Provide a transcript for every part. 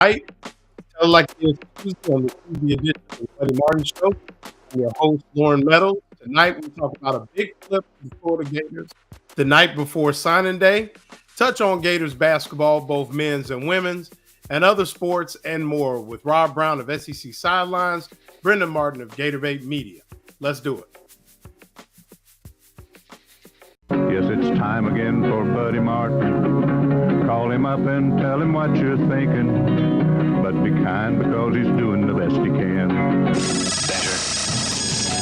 Right? Like this Tuesday on the Tuesday edition of the Buddy Martin Show. I'm your host, Lauren Meadows. Tonight we talk about a big flip for the Florida Gators the night before signing day, touch on Gators basketball, both men's and women's, and other sports and more with Rob Brown of SEC Sidelines, Brendan Martin of Gator Media. Let's do it. Yes, it's time again for Buddy Martin. Call him up and tell him what you're thinking. But be kind because he's doing the best he can. Better,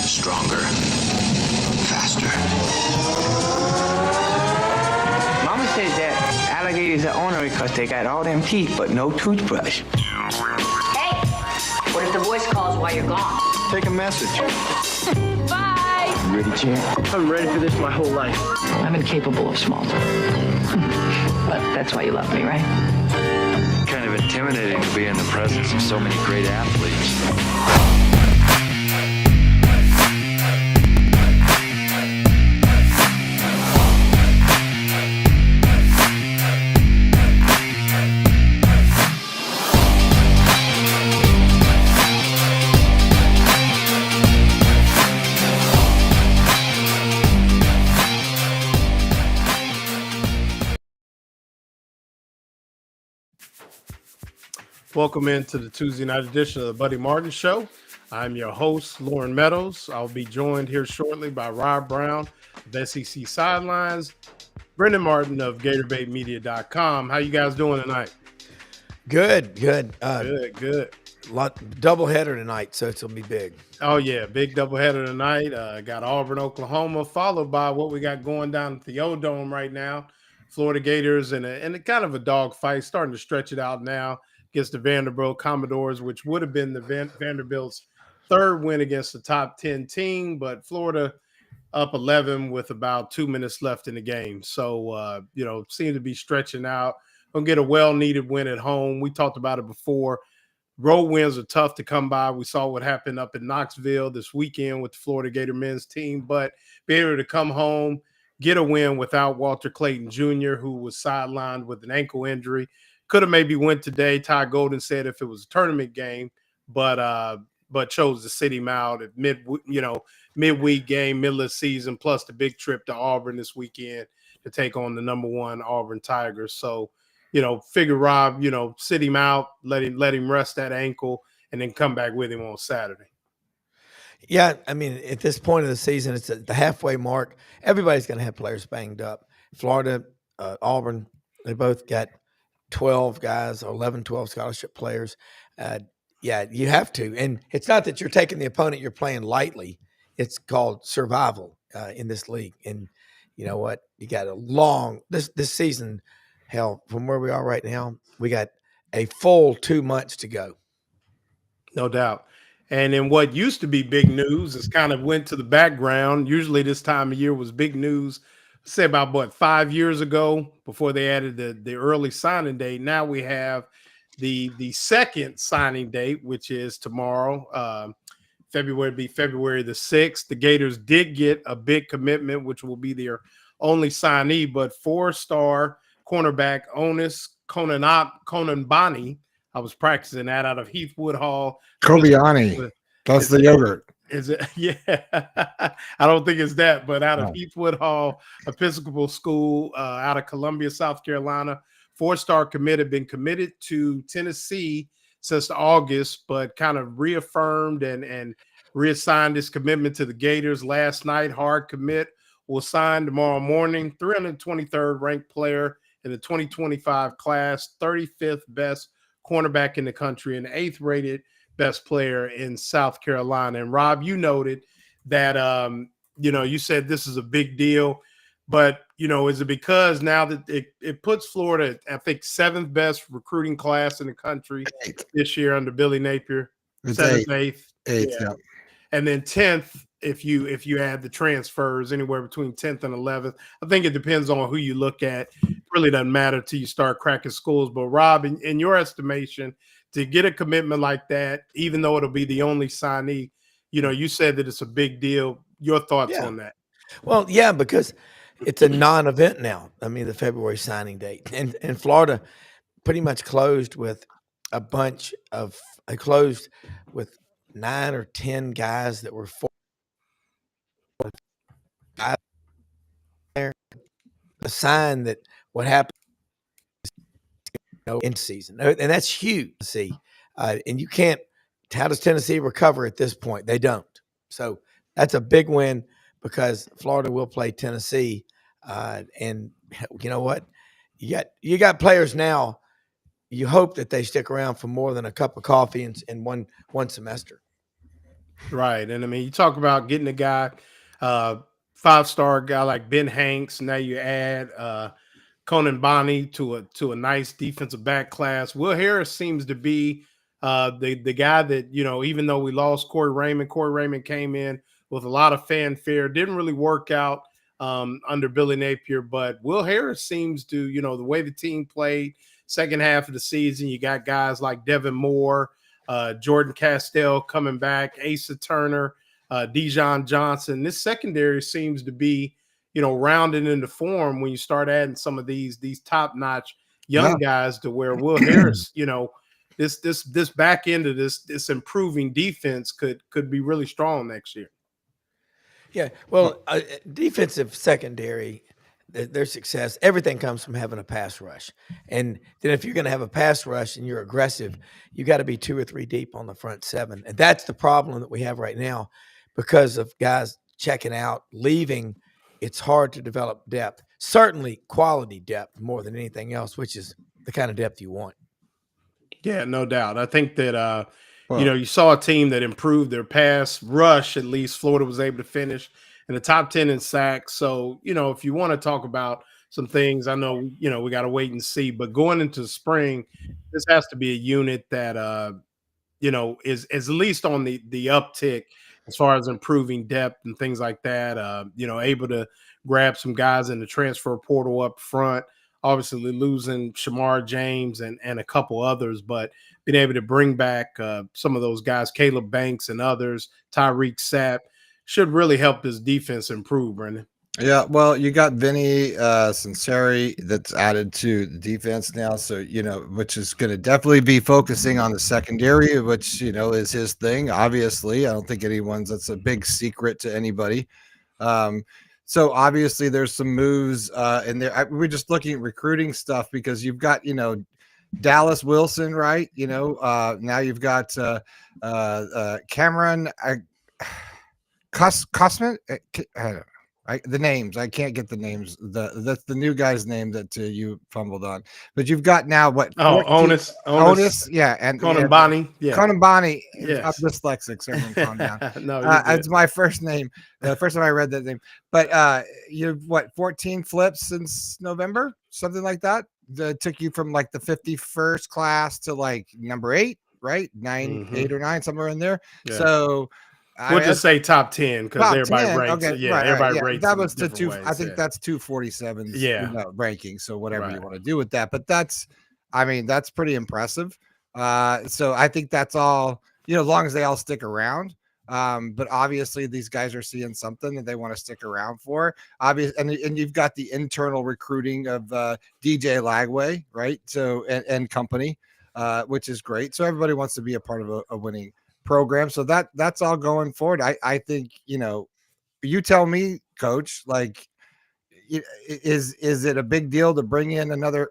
stronger, faster. Mama says that alligators are ornery because they got all them teeth but no toothbrush. Hey, what if the voice calls while you're gone? Take a message. Bye. You ready, champ? I'm ready for this my whole life. I'm incapable of small talk. But that's why you love me, right? Kind of intimidating to be in the presence of so many great athletes. Welcome into the Tuesday night edition of the Buddy Martin Show. I'm your host, Lauren Meadows. I'll be joined here shortly by Rob Brown of SEC Sidelines, Brendan Martin of GatorBaitMedia.com. How you guys doing tonight? Good. Good. Doubleheader tonight, so it's going to be big. Oh, yeah, big doubleheader tonight. Got Auburn, Oklahoma, followed by what we got going down at the O-Dome right now. Florida Gators and a kind of a dog fight, starting to stretch it out now against the Vanderbilt Commodores, which would have been the Vanderbilt's third win against the top 10 team, but Florida up 11 with about 2 minutes left in the game. So, seem to be stretching out. Gonna get a well-needed win at home. We talked about it before. Road wins are tough to come by. We saw what happened up in Knoxville this weekend with the Florida Gator men's team, but be able to come home, get a win without Walter Clayton Jr., who was sidelined with an ankle injury. Could have maybe went today. Ty Golden said if it was a tournament game, but chose to sit him out at midweek game, middle of the season, plus the big trip to Auburn this weekend to take on the number one Auburn Tigers. So, figure Rob, sit him out, let him rest that ankle, and then come back with him on Saturday. Yeah, I mean, at this point of the season, it's at the halfway mark. Everybody's going to have players banged up. Florida, Auburn, they both got 12 guys, 11, 12 scholarship players. Yeah, you have to. And it's not that you're taking the opponent you're playing lightly. It's called survival in this league. And you know what? You got a long this season. Hell, from where we are right now, we got a full 2 months to go. No doubt. And then what used to be big news is kind of went to the background. Usually this time of year was big news. Say about 5 years ago before they added the early signing date. Now we have the second signing date, which is tomorrow. February the 6th. The Gators did get a big commitment, which will be their only signee, but 4-star cornerback Onis Konanbani. I was practicing that out of Heathwood Hall. Kobiani. That's the yogurt. Is it? Yeah. I don't think it's that, but out of Heathwood Hall Episcopal School out of Columbia, South Carolina. 4-star committed, been committed to Tennessee since August, but kind of reaffirmed and reassigned his commitment to the Gators last night. Hard commit will sign tomorrow morning. 323rd ranked player in the 2025 class, 35th best cornerback in the country, and 8th rated best player in South Carolina. And Rob, you noted that, you said this is a big deal, but, is it because now that it puts Florida, I think, 7th best recruiting class in the country this year under Billy Napier, 7th, 8th. Yeah. And then 10th, if you add the transfers, anywhere between 10th and 11th. I think it depends on who you look at. It really doesn't matter till you start cracking schools. But Rob, in your estimation, to get a commitment like that, even though it'll be the only signee, you said that it's a big deal. Your thoughts on that? Well, yeah, because it's a non-event now. I mean, the February signing date. And Florida pretty much closed with a bunch of I closed with 9 or 10 guys that were 4 5 there. A sign that what happened in season, and that's huge to see. And you can't. How does Tennessee recover at this point? They don't. So that's a big win because Florida will play Tennessee, and you know what? You got players now. You hope that they stick around for more than a cup of coffee in one semester. Right. And I mean, you talk about getting a guy, uh, 5-star guy like Ben Hanks. Now you add Conan Bonnie to a nice defensive back class. Will Harris seems to be the guy that, even though we lost Corey Raymond came in with a lot of fanfare, didn't really work out under Billy Napier, but Will Harris seems to, the way the team played second half of the season, you got guys like Devin Moore, Jordan Castell coming back, Asa Turner, Dijon Johnson. This secondary seems to be, rounded into form when you start adding some of these top-notch young guys to where Will Harris, this back end of this improving defense could be really strong next year. Yeah, well, defensive secondary, their success, everything comes from having a pass rush. And then if you're going to have a pass rush and you're aggressive, you got to be 2 or 3 deep on the front 7. And that's the problem that we have right now because of guys checking out, leaving. It's hard to develop depth, certainly quality depth more than anything else, which is the kind of depth you want. Yeah, no doubt. I think that you saw a team that improved their pass rush. At least Florida was able to finish in the top 10 in sacks. So, if you want to talk about some things, I know, we got to wait and see. But going into the spring, this has to be a unit that is at least on the uptick as far as improving depth and things like that. Able to grab some guys in the transfer portal up front. Obviously losing Shamar James and a couple others, but being able to bring back some of those guys, Caleb Banks and others, Tyreek Sapp, should really help this defense improve, Brendan. Yeah, well, you got Vinny Sinceri that's added to the defense now, so which is going to definitely be focusing on the secondary, which is his thing. Obviously, I don't think that's a big secret to anybody. So obviously, there's some moves in there. We're just looking at recruiting stuff because you've got Dallas Wilson, right? Now you've got Cameron Cosman. I don't know. The names I can't get the names. That's the new guy's name that you fumbled on. But you've got now what? Onus, yeah, and Conan Bonnie, yeah, Conan Bonnie. Yes. I'm dyslexic, so everyone calm down. No, it's my first name. The first time I read that name. But you've 14 flips since November, something like that. That took you from like the 51st class to like number 8, right? 8 or 9, somewhere in there. Yeah. So. We'll just say top 10 because everybody 10, rates. Okay, Yeah, right, everybody yeah. rates. That was the I think ways, that's 247's ranking. So whatever you want to do with that, but that's pretty impressive. So I think that's all. As long as they all stick around. But obviously these guys are seeing something that they want to stick around for. And you've got the internal recruiting of DJ Lagway, right? So and company, which is great. So everybody wants to be a part of a winning program. So that's all going forward. I think, you tell me, Coach, like, is it a big deal to bring in another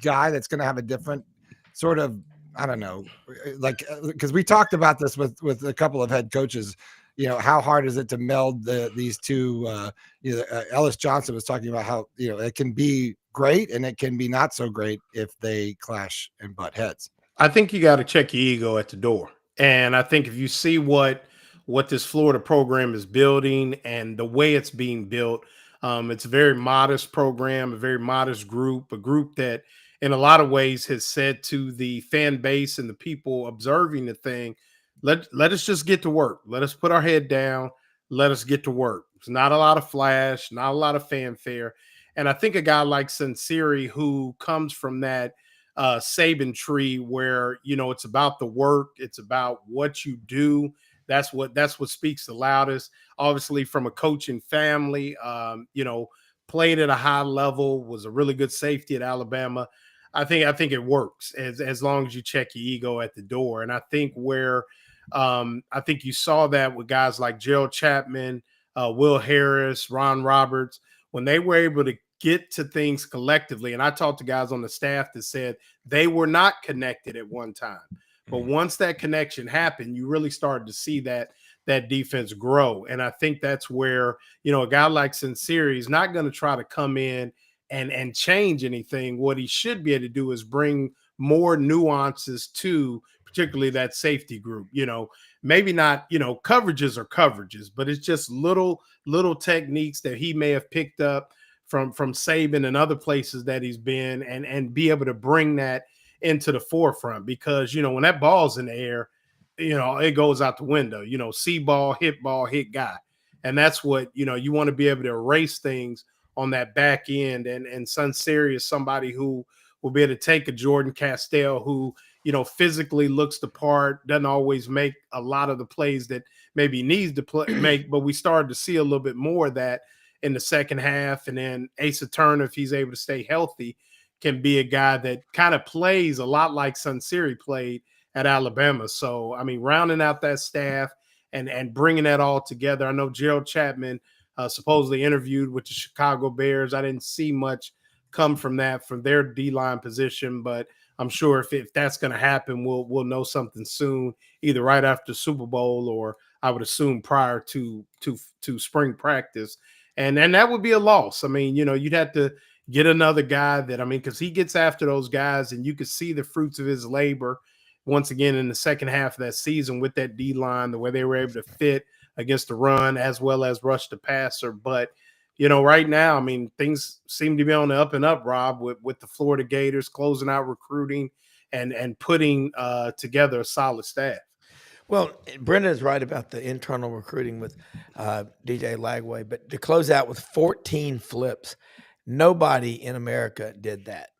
guy that's going to have a different sort of, I don't know, like, because we talked about this with a couple of head coaches, how hard is it to meld these two, Ellis Johnson was talking about how, it can be great and it can be not so great if they clash and butt heads. I think you got to check your ego at the door. And I think if you see what this Florida program is building and the way it's being built, it's a very modest program, a very modest group, a group that in a lot of ways has said to the fan base and the people observing the thing, let us just get to work. Let us put our head down. Let us get to work. It's not a lot of flash, not a lot of fanfare. And I think a guy like Sinceri, who comes from that Saban tree where it's about the work, it's about what you do. That's what speaks the loudest. Obviously, from a coaching family, played at a high level, was a really good safety at Alabama. I think it works as long as you check your ego at the door. And I think where I think you saw that with guys like Gerald Chapman, Will Harris, Ron Roberts, when they were able to get to things collectively. And I talked to guys on the staff that said they were not connected at one time. But once that connection happened, you really started to see that defense grow. And I think that's where, a guy like Sincere is not going to try to come in and change anything. What he should be able to do is bring more nuances to particularly that safety group. Maybe not, coverages are coverages, but it's just little techniques that he may have picked up from Saban and other places that he's been, and be able to bring that into the forefront. Because when that ball's in the air, it goes out the window. See ball, hit guy. And that's what, you want to be able to erase things on that back end. And Sunseri is somebody who will be able to take a Jordan Castell who, physically looks the part, doesn't always make a lot of the plays that maybe he needs to make, but we started to see a little bit more of that in the second half. And then Asa Turner, if he's able to stay healthy, can be a guy that kind of plays a lot like Sunseri played at Alabama. So, I mean, rounding out that staff and bringing that all together. I know Gerald Chapman supposedly interviewed with the Chicago Bears. I didn't see much come from that, from their D-line position, but I'm sure if that's going to happen, we'll know something soon, either right after Super Bowl or I would assume prior to spring practice. And that would be a loss. I mean, you'd have to get another guy because he gets after those guys, and you could see the fruits of his labor once again in the second half of that season with that D-line, the way they were able to fit against the run as well as rush the passer. But, right now, I mean, things seem to be on the up and up, Rob, with the Florida Gators closing out recruiting and putting together a solid staff. Well, Brendan's right about the internal recruiting with DJ Lagway, but to close out with 14 flips, nobody in America did that.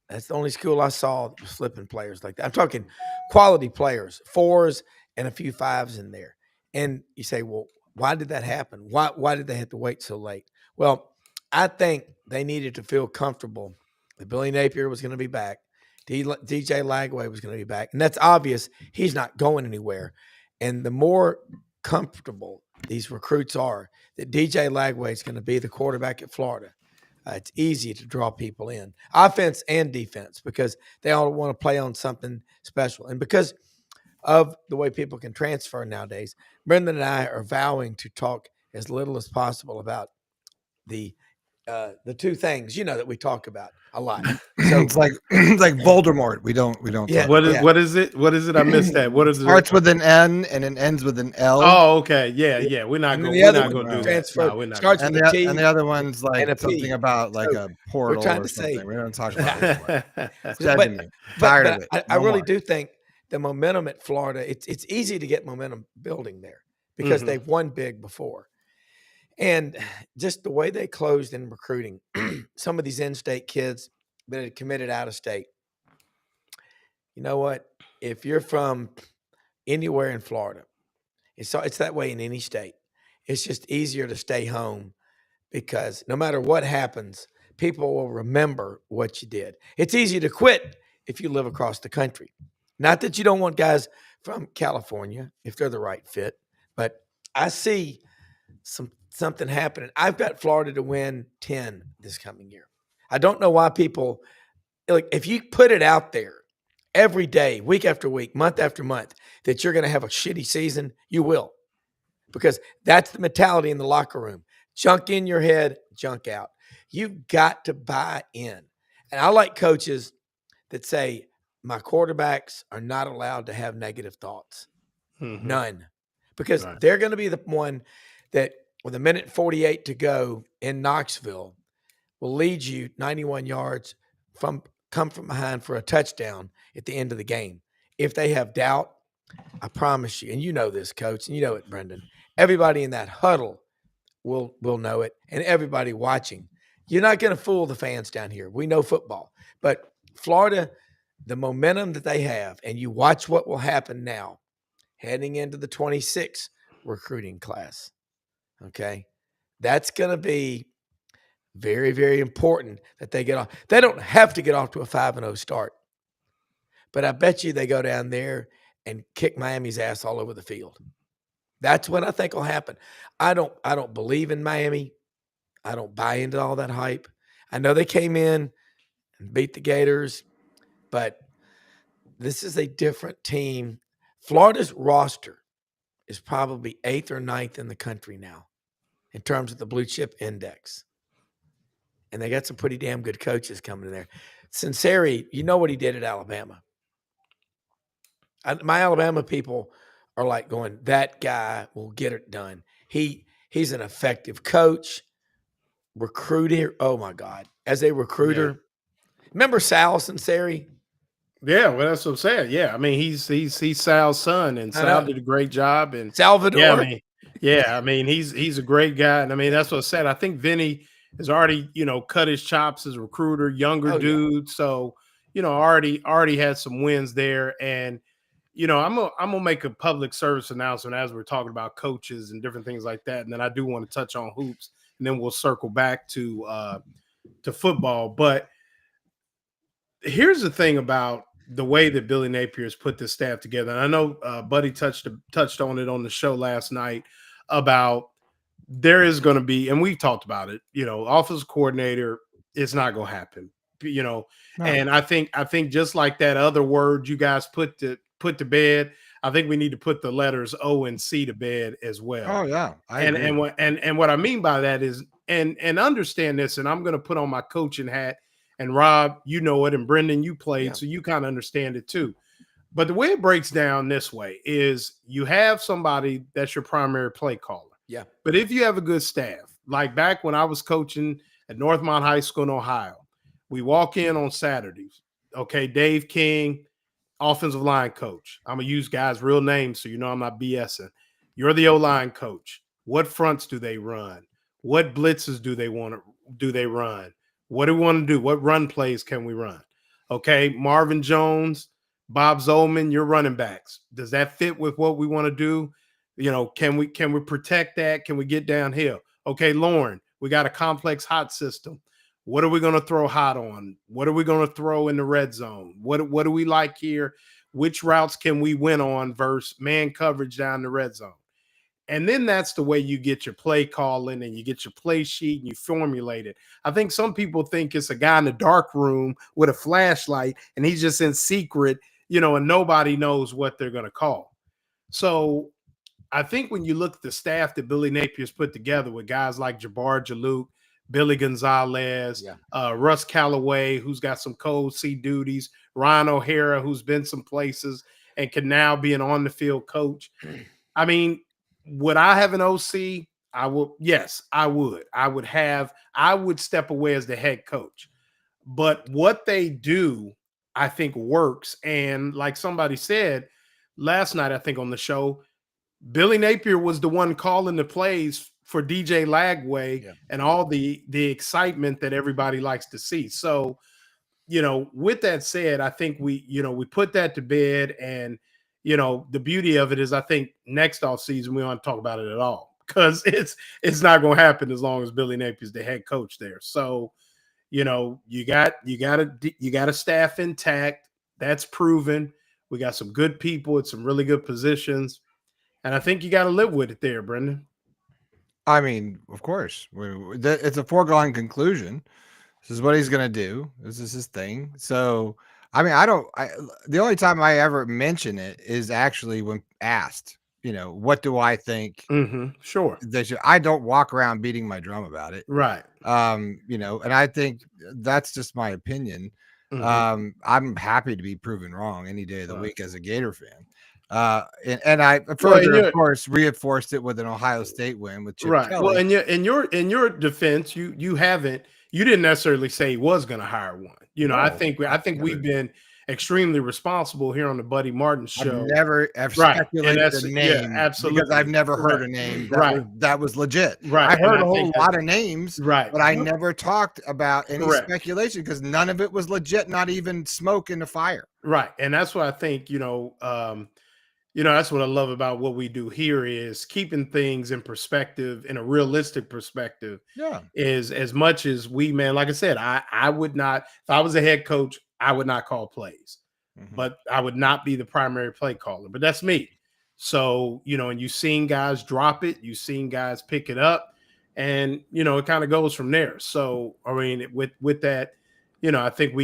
That's the only school I saw that was flipping players like that. I'm talking quality players, 4s and a few 5s in there. And you say, well, why did that happen? Why did they have to wait so late? Well, I think they needed to feel comfortable that Billy Napier was going to be back. DJ Lagway was going to be back. And that's obvious. He's not going anywhere. And the more comfortable these recruits are that DJ Lagway is going to be the quarterback at Florida, it's easy to draw people in, offense and defense, because they all want to play on something special. And because of the way people can transfer nowadays, Brendan and I are vowing to talk as little as possible about the two things, that we talk about a lot. So it's like Voldemort. We don't. Yeah. What is it? What is it? I missed that. What is it? Starts with an N and it ends with an L. Oh, okay. Yeah. We're not going to do that. No, we're not. Starts with a T. And the other one's like something about like a portal. We're trying to something. say We don't talk about it. Tired of it. I really do think the momentum at Florida. It's easy to get momentum building there because they've won big before. And just the way they closed in recruiting, some of these in-state kids that had committed out of state, you know what? If you're from anywhere in Florida, it's that way in any state. It's just easier to stay home because no matter what happens, people will remember what you did. It's easy to quit if you live across the country. Not that you don't want guys from California if they're the right fit, but I see something happening. I've got Florida to win 10 this coming year. I don't know why people, like, if you put it out there every day, week after week, month after month, that you're going to have a shitty season, you will. Because that's the mentality in the locker room. Junk in your head, junk out. You've got to buy in. And I like coaches that say, my quarterbacks are not allowed to have negative thoughts. None. Because they're going to be the one that, with a minute 48 to go in Knoxville, will lead you 91 yards come from behind for a touchdown at the end of the game. If they have doubt, I promise you, and you know this, Coach, and you know it, Brendan, everybody in that huddle will know it, and everybody watching. You're not going to fool the fans down here. We know football. But Florida, the momentum that they have, and you watch what will happen now heading into the 26 recruiting class. Okay, that's going to be Very, very important that they get off. They don't have to get off to a 5-0 start, but I bet you they go down there and kick Miami's ass all over the field. That's what I think will happen. I don't believe in Miami. I don't buy into all that hype. I know they came in and beat the Gators, but this is a different team. Florida's roster is probably 8th or 9th in the country now in terms of the blue chip index. And they got some pretty damn good coaches coming in there. Sinceri, you know what he did at Alabama. My Alabama people are like going, that guy will get it done. He's an effective coach, recruiter. Oh, my God. As a recruiter. Remember Sal Sinceri? Yeah, well, that's what I'm saying. Yeah, I mean, he's Sal's son, and Sal did a great job. And Salvador. I mean, he's a great guy, and I mean, that's what I said. I think Vinny has already, cut his chops as a recruiter, younger dude. So, already had some wins there. And, I'm gonna make a public service announcement as we're talking about coaches and different things like that. And then I do want to touch on hoops, and then we'll circle back to football. But here's the thing about the way that Billy Napier has put this staff together. And I know Buddy touched on it on the show last night about there is going to be, and we've talked about it, offensive coordinator, it's not going to happen, No. And I think just like that other word you guys put to bed, I think we need to put the letters O and C to bed as well. Oh yeah. And what I mean by that is, and understand this, and I'm going to put on my coaching hat. And Rob, you know it, and Brendan, you played, so you kind of understand it too. But the way it breaks down this way is you have somebody that's your primary play caller. Yeah. But if you have a good staff, like back when I was coaching at Northmont High School in Ohio, we walk in on Saturdays. Okay, Dave King, offensive line coach. I'm going to use guys' real names so I'm not BSing. You're the O-line coach. What fronts do they run? What blitzes do they run? What do we want to do? What run plays can we run? Okay, Marvin Jones, Bob Zolman, your running backs. Does that fit with what we want to do? Can we protect that? Can we get downhill? Okay, Lauren, we got a complex hot system. What are we going to throw hot on? What are we going to throw in the red zone? What do we like here? Which routes can we win on versus man coverage down the red zone? And then that's the way you get your play calling and you get your play sheet and you formulate it. I think some people think it's a guy in the dark room with a flashlight and he's just in secret, and nobody knows what they're going to call. So I think when you look at the staff that Billy Napier's put together with guys like Jabbar Jaluk, Billy Gonzalez, Russ Callaway, who's got some cold C duties, Ryan O'Hara, who's been some places and can now be an on-the-field coach. I mean, would I have an OC? I would. Yes, I would. I would step away as the head coach. But what they do, I think, works. And like somebody said last night, I think on the show, Billy Napier was the one calling the plays for DJ Lagway and all the excitement that everybody likes to see. So, with that said, I think we put that to bed. And the beauty of it is I think next offseason we don't talk about it at all because it's not going to happen as long as Billy Napier's the head coach there. So, you got a staff intact. That's proven. We got some good people at some really good positions. And I think you got to live with it there, Brendan. I mean, of course. It's a foregone conclusion. This is what he's going to do. This is his thing. So, I mean, the only time I ever mention it is actually when asked, what do I think? Sure. I don't walk around beating my drum about it. Right. And I think that's just my opinion. I'm happy to be proven wrong any day of the week as a Gator fan. And I further, of course, reinforced it with an Ohio State win with Chip Kelly. Well, in your defense, you didn't necessarily say he was going to hire one. No, I think we've been extremely responsible here on the Buddy Martin show. I've never speculated a name, absolutely, because I've never heard a name that was legit. Right, I heard a whole lot of names, but I never talked about any speculation because none of it was legit, not even smoke in the fire. Right, and that's what I think. that's what I love about what we do here is keeping things in perspective, in a realistic perspective. Yeah. Is as much as man, like I said, I would not, if I was a head coach, I would not call plays, but I would not be the primary play caller. But that's me. So, and you've seen guys drop it, you've seen guys pick it up, and it kind of goes from there. So, I mean, with that, I think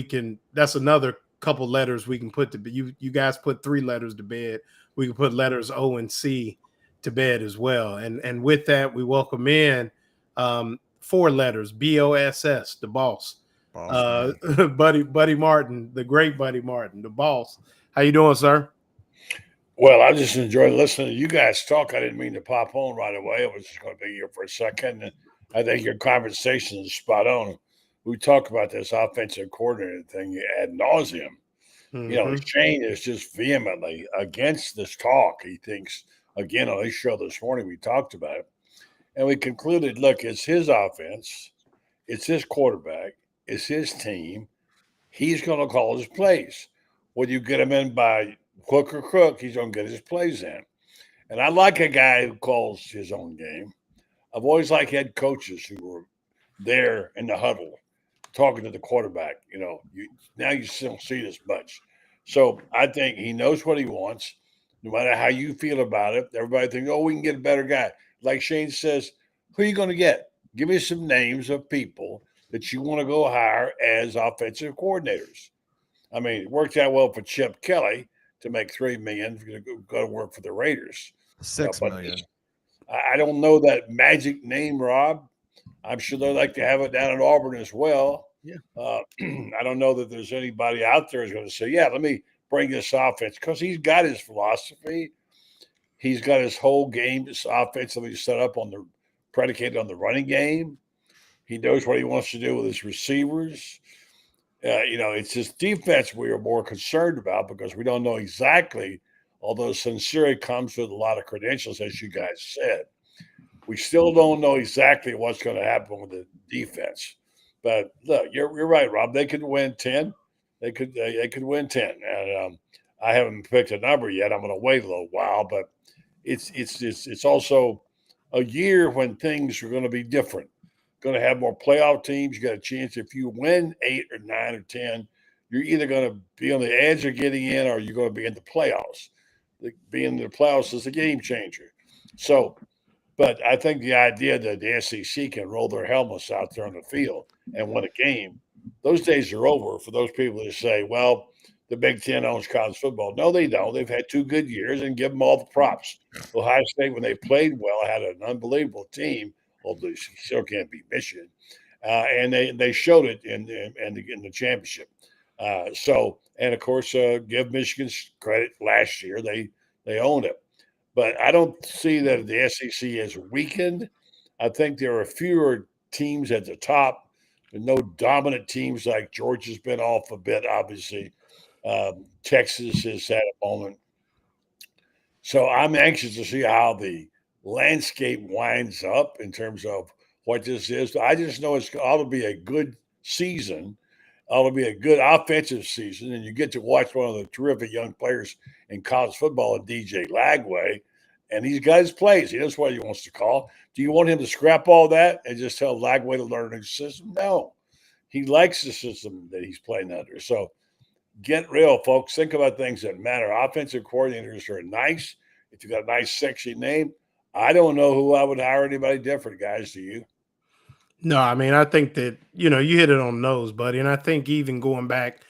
that's another couple letters we can put to you guys put 3 letters to bed. We can put letters O and C to bed as well. And with that, we welcome in 4 letters, BOSS, the boss. Buddy Martin, the great Buddy Martin, the boss. How you doing, sir? Well, I just enjoyed listening to you guys talk. I didn't mean to pop on right away. I was just going to be here for a second. And I think your conversation is spot on. We talk about this offensive coordinator thing ad nauseum. Shane is just vehemently against this talk. He thinks, again, on his show this morning, we talked about it. And we concluded, look, it's his offense. It's his quarterback. It's his team. He's going to call his plays. Whether you get him in by hook or crook, he's going to get his plays in. And I like a guy who calls his own game. I've always liked head coaches who were there in the huddle talking to the quarterback. Now you still see this much. So I think he knows what he wants. No matter how you feel about it, everybody thinks, we can get a better guy. Like Shane says, who are you going to get? Give me some names of people that you want to go hire as offensive coordinators. I mean, it worked out well for Chip Kelly to make $3 million to go to work for the Raiders. $6 million. I don't know that magic name, Rob. I'm sure they like to have it down in Auburn as well. Yeah. I don't know that there's anybody out there who's going to say, yeah, let me bring this offense, because he's got his philosophy. He's got his whole game, this offensively set up predicated on the running game. He knows what he wants to do with his receivers. It's his defense we are more concerned about because we don't know exactly, although sincerity comes with a lot of credentials, as you guys said. We still don't know exactly what's going to happen with the defense. But look, you're right, Rob. They could win 10. They could win 10. And I haven't picked a number yet. I'm going to wait a little while, but it's also a year when things are going to be different. Going to have more playoff teams. You got a chance if you win 8 or 9 or 10, you're either going to be on the edge of getting in or you're going to be in the playoffs. Being in the playoffs is a game changer. So, but I think the idea that the SEC can roll their helmets out there on the field and win a game, those days are over for those people that say, well, the Big Ten owns college football. No, they don't. They've had 2 good years, and give them all the props. Ohio State, when they played well, had an unbelievable team. Although you still can't beat Michigan, and they showed it in the championship. And of course, give Michigan credit. Last year, they owned it, but I don't see that the SEC has weakened. I think there are fewer teams at the top, with no dominant teams like Georgia's been off a bit. Obviously, Texas has had a moment. So I'm anxious to see how the landscape winds up in terms of what this is. I just know it's ought to be a good season, ought to be a good offensive season, and you get to watch one of the terrific young players in college football, DJ Lagway, and he's got his plays. He knows what he wants to call. Do you want him to scrap all that and just tell Lagway to learn a new system? No. He likes the system that he's playing under. So get real, folks. Think about things that matter. Offensive coordinators are nice. If you got a nice, sexy name, I don't know who I would hire anybody different, guys. Do you? No, I mean, I think that, you hit it on the nose, buddy. And I think even going back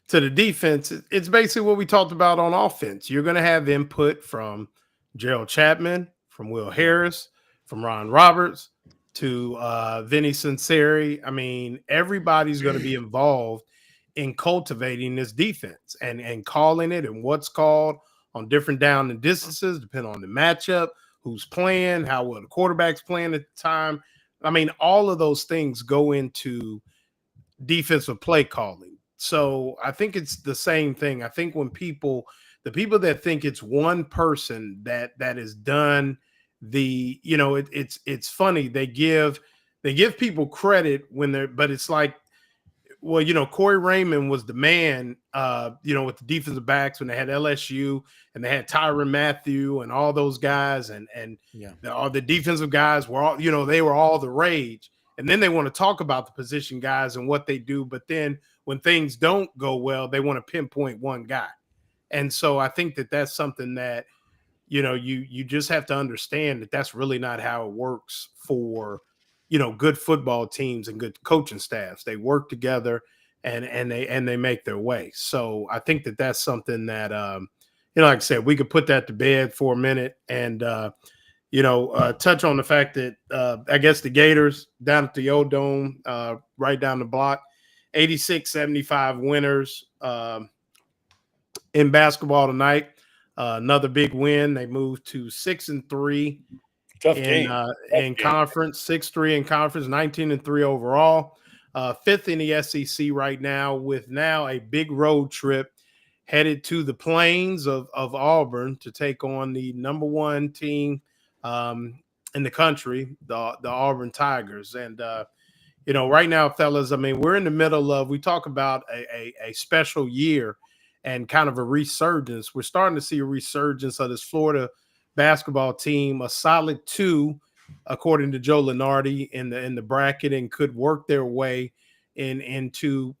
to the defense, it's basically what we talked about on offense. You're going to have input from Gerald Chapman, from Will Harris, from Ron Roberts to Vinny Sinceri. I mean, everybody's going to be involved in cultivating this defense and calling it and what's called on different down and distances, depending on the matchup, who's playing, how well the quarterback's playing at the time. I mean, all of those things go into defensive play calling. So I think it's the same thing. I think when the people that think it's one person that has done it's funny. They give people credit but it's like well, Corey Raymond was the man, with the defensive backs when they had LSU and they had Tyrann Mathieu and all those guys, and all the defensive guys were all, they were all the rage. And then they want to talk about the position guys and what they do, but then when things don't go well, they want to pinpoint one guy. And so I think that that's something that you just have to understand that that's really not how it works for good football teams and good coaching staffs. They work together and they make their way. So I think that that's something that like I said, we could put that to bed for a minute and touch on the fact that I guess the Gators down at the old Dome, right down the block, 86-75 winners in basketball tonight. Another big win. They moved to 6-3 in conference, 6-3 in conference, 19-3 overall. Fifth in the SEC right now, with now a big road trip headed to the plains of Auburn to take on the number one team in the country, the Auburn Tigers. And right now, fellas, I mean, we're in the middle of, we talk about a special year and kind of a resurgence. We're starting to see a resurgence of this Florida basketball team, a solid 2, according to Joe Lunardi, in the bracket, and could work their way into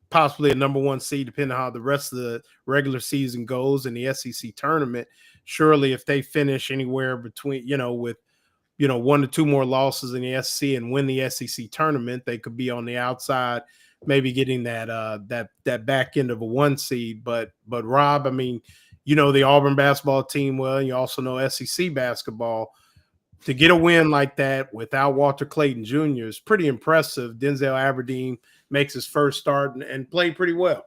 possibly a number 1 seed, depending on how the rest of the regular season goes in the SEC tournament. Surely, if they finish anywhere between, with 1 to 2 more losses in the SEC and win the SEC tournament, they could be on the outside, maybe getting that back end of a 1 seed. But Rob, I mean, the Auburn basketball team well, you also know SEC basketball. To get a win like that without Walter Clayton Jr. is pretty impressive. Denzel Aberdeen makes his first start and played pretty well.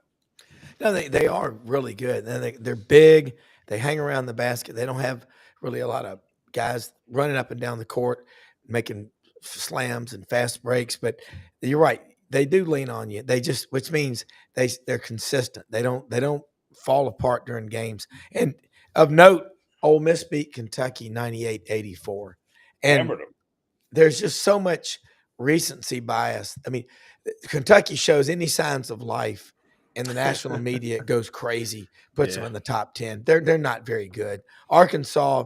No, they are really good. They're big. They hang around the basket. They don't have really a lot of guys running up and down the court, making slams and fast breaks. But you're right. They do lean on you. Which means they're consistent. They don't fall apart during games. And of note, Ole Miss beat Kentucky 98-84. And there's just so much recency bias. I mean, Kentucky shows any signs of life, and the national media goes crazy, puts them in the top 10. They're not very good. Arkansas,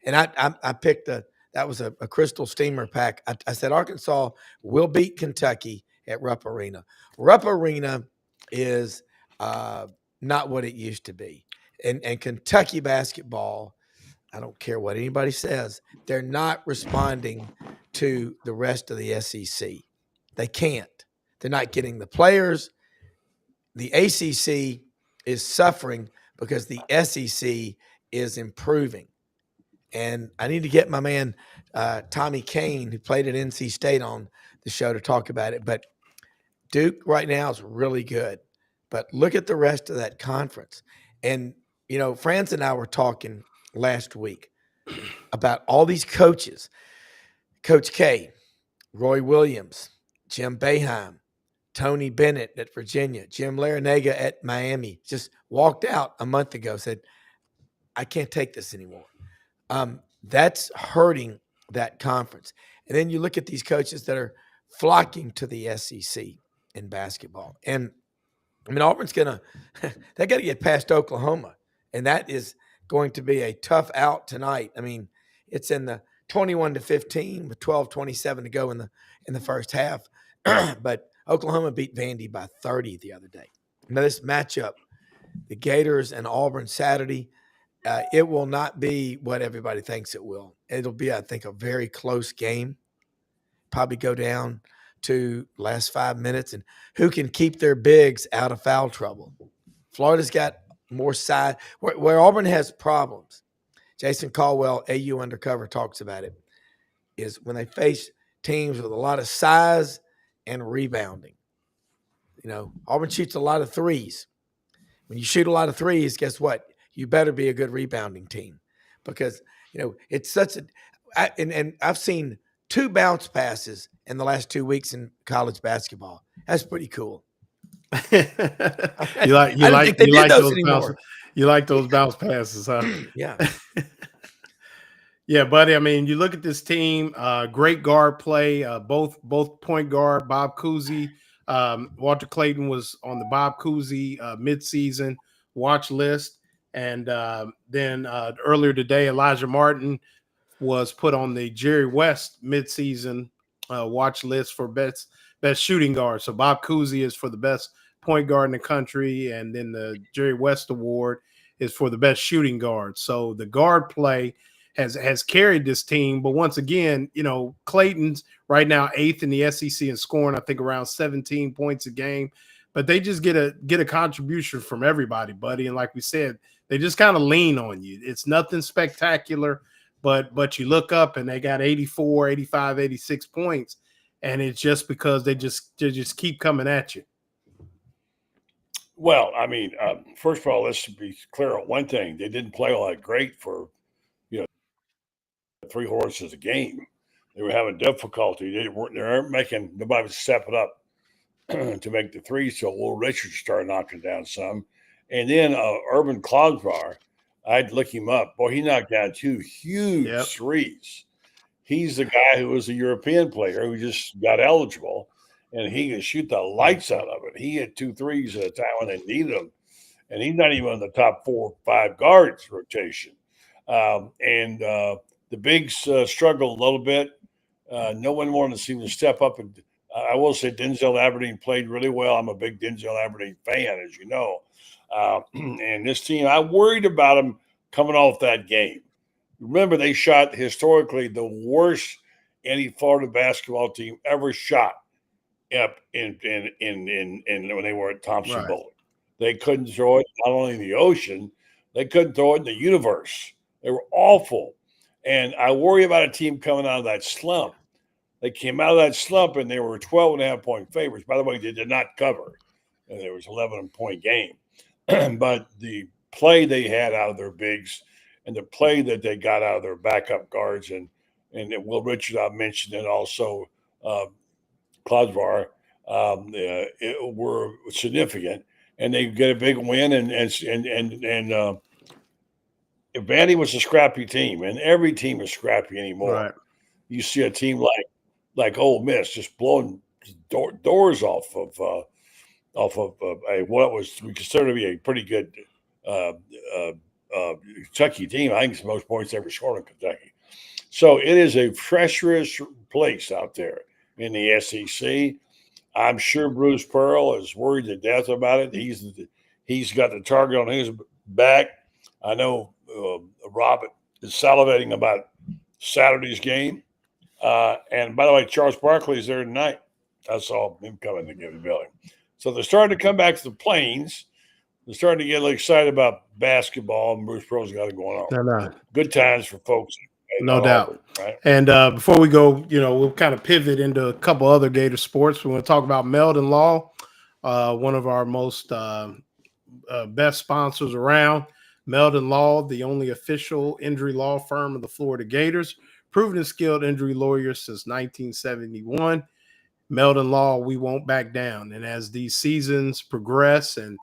and I picked that was a Crystal Steamer pack. I said Arkansas will beat Kentucky at Rupp Arena. Rupp Arena is not what it used to be. And Kentucky basketball, I don't care what anybody says, they're not responding to the rest of the SEC. They can't. They're not getting the players. The ACC is suffering because the SEC is improving. And I need to get my man Tommy Kane, who played at NC State, on the show to talk about it. But Duke right now is really good. But look at the rest of that conference. And, Franz and I were talking last week about all these coaches. Coach K, Roy Williams, Jim Boeheim, Tony Bennett at Virginia, Jim Larinaga at Miami, just walked out a month ago, said, I can't take this anymore. That's hurting that conference. And then you look at these coaches that are flocking to the SEC in basketball. And I mean, Auburn's they got to get past Oklahoma. And that is going to be a tough out tonight. I mean, it's in the 21-15 with 12:27 to go in the first half. But Oklahoma beat Vandy by 30 the other day. Now, this matchup, the Gators and Auburn Saturday, it will not be what everybody thinks it will. It'll be, I think, a very close game. Probably go down to last 5 minutes, and who can keep their bigs out of foul trouble. Florida's got more side. Where Auburn has problems, Jason Caldwell, AU Undercover, talks about it, is when they face teams with a lot of size and rebounding. Auburn shoots a lot of threes. When you shoot a lot of threes, guess what? You better be a good rebounding team, because, it's such and I've seen 2 bounce passes in the last 2 weeks in college basketball. That's pretty cool. You like those bounce passes, huh? Yeah. Yeah, buddy. I mean, you look at this team, great guard play, both point guard Bob Cousy, Walter Clayton was on the Bob Cousy midseason watch list. And then earlier today, Elijah Martin was put on the Jerry West midseason watch list for best shooting guard. So Bob Cousy is for the best point guard in the country, and then the Jerry West Award is for the best shooting guard. So the guard play has carried this team. But once again, Clayton's right now 8th in the SEC in scoring, I think around 17 points a game. But they just get a contribution from everybody, buddy. And like we said, they just kind of lean on you. It's nothing spectacular, but you look up and they got 84, 85, 86 points, and it's just because they just keep coming at you. Well, I mean, first of all, let's be clear on one thing: they didn't play all that great for 3 horses a game. They were having difficulty. They weren't making. Nobody was stepping up to make the three. So Will Richards started knocking down some, and then Urban Clodsbar. I had to look him up. Boy, he knocked down 2 huge threes. He's the guy who was a European player who just got eligible, and he could shoot the lights out of it. He had 2 threes at a time when they needed them, and he's not even in the top 4 or 5 guards rotation. And the bigs struggled a little bit. No one wanted to see him step up. And I will say Denzel Aberdeen played really well. I'm a big Denzel Aberdeen fan, as you know. And this team, I worried about them coming off that game. Remember, they shot historically the worst any Florida basketball team ever shot up in when they were at Thompson Bowling. They couldn't throw it not only in the ocean, they couldn't throw it in the universe. They were awful. And I worry about a team coming out of that slump. They came out of that slump and they were 12.5-point favorites. By the way, they did not cover. And there was 11-point game. But the play they had out of their bigs and the play that they got out of their backup guards and Will Richards, I mentioned, and also Clodsbar were significant. And they get a big win. And Vandy was a scrappy team, and every team is scrappy anymore. Right. You see a team like Ole Miss just blowing doors off of what we consider to be a pretty good Kentucky team. I think it's the most points ever scored in Kentucky. So it is a treacherous place out there in the SEC. I'm sure Bruce Pearl is worried to death about it. He's got the target on his back. I know Robert is salivating about Saturday's game. And by the way, Charles Barkley is there tonight. I saw him coming to give the building. So they're starting to come back to the Plains. They're starting to get a little excited about basketball, and Bruce Pearl's got it going on. No. Good times for folks. No doubt. Right? And before we go, we'll kind of pivot into a couple other Gator sports. We want to talk about Meldon Law, one of our most best sponsors around. Meldon Law, the only official injury law firm of the Florida Gators, proven and skilled injury lawyer since 1971. Meldon Law, we won't back down. And as these seasons progress and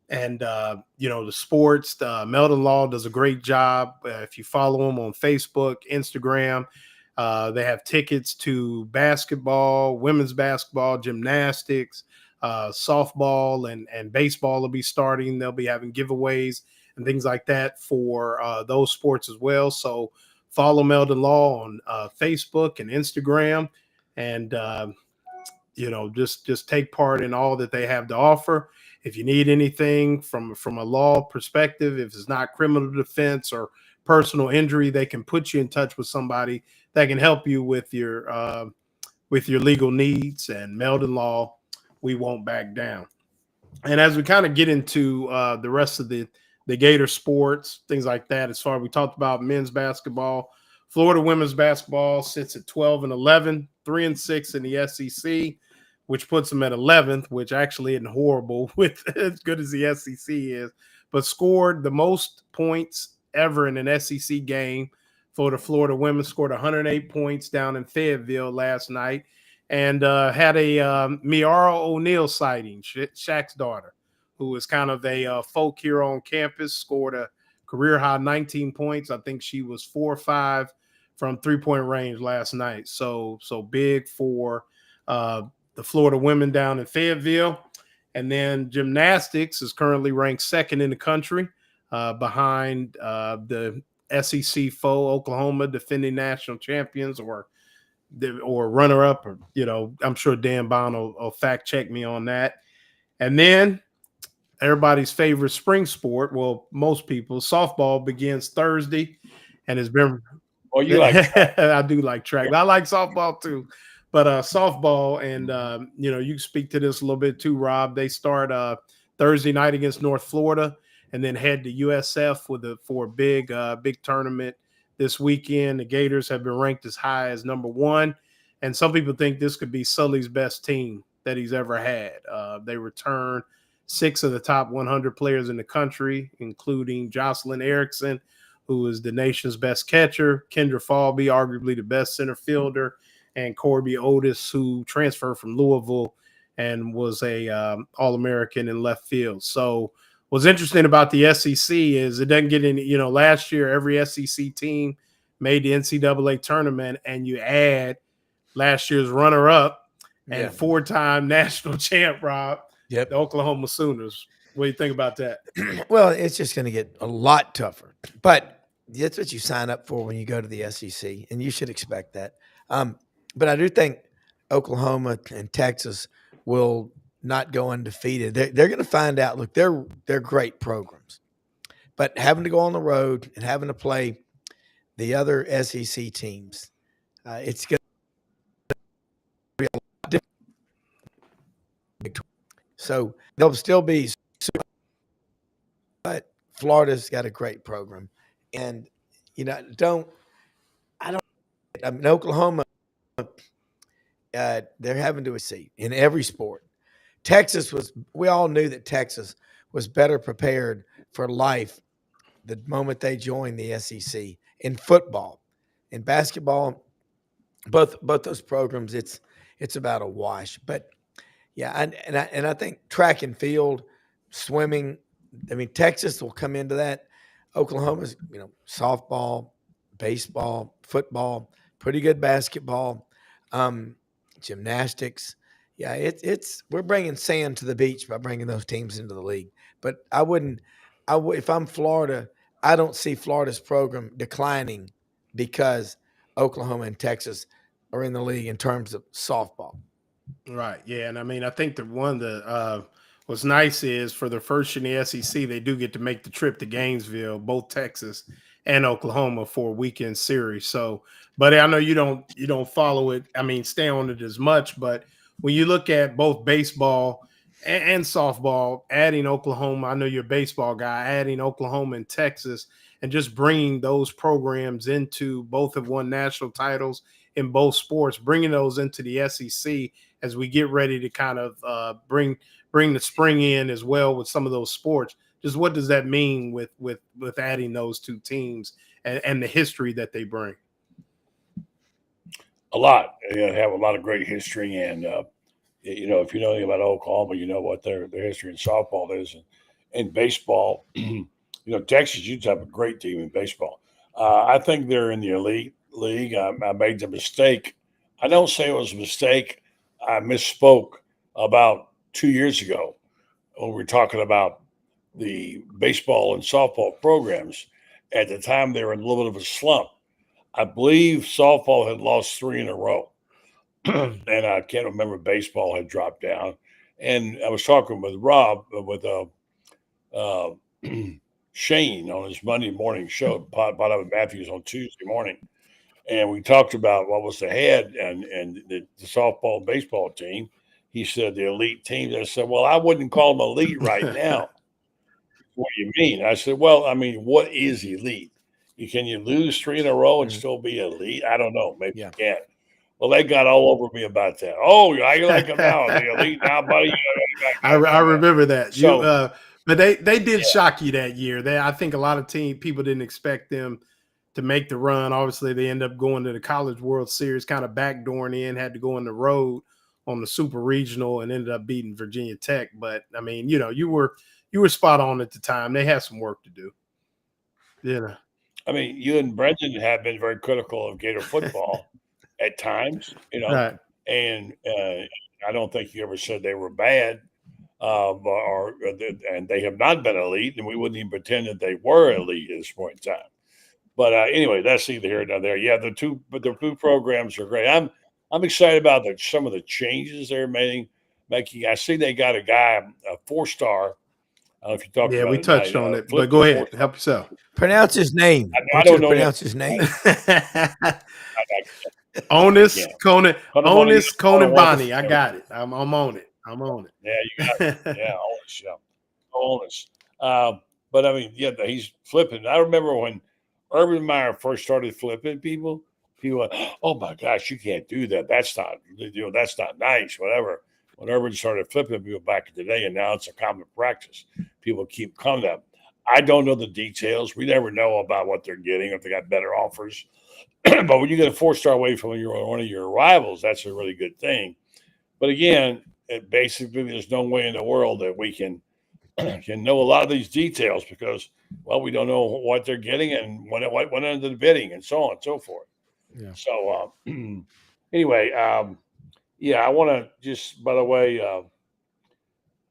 the sports, Meldon Law does a great job. If you follow them on Facebook, Instagram, they have tickets to basketball, women's basketball, gymnastics, softball, and baseball will be starting. They'll be having giveaways and things like that for those sports as well. So follow Meldon Law on Facebook and Instagram, and just take part in all that they have to offer. If you need anything from a law perspective, if it's not criminal defense or personal injury, they can put you in touch with somebody that can help you with your legal needs. And Meldon Law, we won't back down. And as we kind of get into the rest of the Gator sports, things like that, as far as we talked about men's basketball, Florida women's basketball sits at 12-11, 3-6 in the SEC, which puts them at 11th, which actually isn't horrible with as good as the SEC is, but scored the most points ever in an SEC game for the Florida women. Scored 108 points down in Fayetteville last night, and had a Miara O'Neal sighting, Shaq's daughter, who is kind of a folk hero on campus, scored a career-high 19 points. I think she was 4 or 5 from three-point range last night. So big for the Florida women down in Fayetteville. And then gymnastics is currently ranked second in the country, behind the SEC foe, Oklahoma, defending national champions, or runner up, or I'm sure Dan Bond will fact check me on that. And then everybody's favorite spring sport, well, most people, softball begins Thursday, and has been. Oh, you like track. I do like track. I like softball too, but softball, and you can speak to this a little bit too, Rob. They start Thursday night against North Florida, and then head to USF for a big tournament this weekend. The Gators have been ranked as high as number 1, and some people think this could be Sully's best team that he's ever had. They return 6 of the top 100 players in the country, including Jocelyn Erickson, who is the nation's best catcher, Kendra Falby, arguably the best center fielder, and Corby Otis, who transferred from Louisville and was a All-American in left field. So what's interesting about the SEC is it doesn't get any, last year every SEC team made the NCAA tournament, and you add last year's runner-up and 4-time national champ, Rob, the Oklahoma Sooners. What do you think about that? Well, it's just going to get a lot tougher, but that's what you sign up for when you go to the SEC, and you should expect that. But I do think Oklahoma and Texas will not go undefeated. They're going to find out. Look, they're great programs, but having to go on the road and having to play the other SEC teams, it's going to be a lot different. So they'll still be. But Florida's got a great program, and Oklahoma, they're having to see in every sport. We all knew that Texas was better prepared for life the moment they joined the SEC in football. In basketball, both those programs, it's about a wash. But yeah, and I think track and field, swimming. I mean, Texas will come into that. Oklahoma's, softball, baseball, football, pretty good basketball, gymnastics. Yeah, we're bringing sand to the beach by bringing those teams into the league. But if I'm Florida, I don't see Florida's program declining because Oklahoma and Texas are in the league in terms of softball. Right. Yeah, and I mean, I think what's nice is for the first year in the SEC, they do get to make the trip to Gainesville, both Texas and Oklahoma, for a weekend series. So, but I know you don't follow it. I mean, stay on it as much. But when you look at both baseball and softball, adding Oklahoma, I know you're a baseball guy, adding Oklahoma and Texas, and just bringing those programs into, both have won national titles in both sports, bringing those into the SEC as we get ready to kind of bring the spring in as well with some of those sports. Just what does that mean with adding those two teams and the history that they bring? A lot. They have a lot of great history, and if you know anything about Oklahoma, you know what their history in softball is, and baseball. Texas used to have a great team in baseball. I think they're in the elite league. I made the mistake. I don't say it was a mistake. I misspoke about 2 years ago when we were talking about the baseball and softball programs. At the time, they were in a little bit of a slump. I believe softball had lost 3 in a row, and I can't remember baseball had dropped down. And I was talking with Rob, with Shane on his Monday morning show, Pot Up Matthews on Tuesday morning. And we talked about what was ahead and the softball and baseball team. He said the elite teams. I said, well, I wouldn't call them elite right now. What do you mean? I said, well, I mean, what is elite? Can you lose 3 in a row and still be elite? I don't know. Maybe you can't. Well, they got all over me about that. Oh, I like them now. Are they elite now, buddy? I remember that. So, but they did shock you that year. I think a lot of people didn't expect them to make the run. Obviously, they end up going to the College World Series, kind of backdooring in, had to go on the road on the Super Regional, and ended up beating Virginia Tech. But I mean, you were spot on at the time. They had some work to do. I mean, you and Brendan have been very critical of Gator football at times, right. And I don't think he ever said they were bad, and they have not been elite, and we wouldn't even pretend that they were elite at this point in time. But anyway, that's neither here nor there. Yeah, the two programs are great. I'm excited about some of the changes they're making. I see they got a guy, a 4-star. I don't know if you talked Yeah, about we it touched tonight. on it, but go ahead, help yourself. Pronounce his name. I don't know pronounce his name. Onus Conan Bonnie. I got it. I'm on it. I'm on it. Yeah, you got it. Yeah, Onus. Yeah, Onus. But I mean, yeah, he's flipping. I remember when Urban Meyer first started flipping people went, "Oh my gosh, you can't do that. That's not, that's not nice." Whatever. When Urban started flipping people back in the day, and now it's a common practice. People keep coming to them. I don't know the details. We never know about what they're getting, if they got better offers. But when you get a 4-star away from one of your rivals, that's a really good thing. But again, basically, there's no way in the world that we can know a lot of these details because, well, we don't know what they're getting and what went into the bidding and so on and so forth. Yeah. So anyway, yeah, I want to just, by the way, I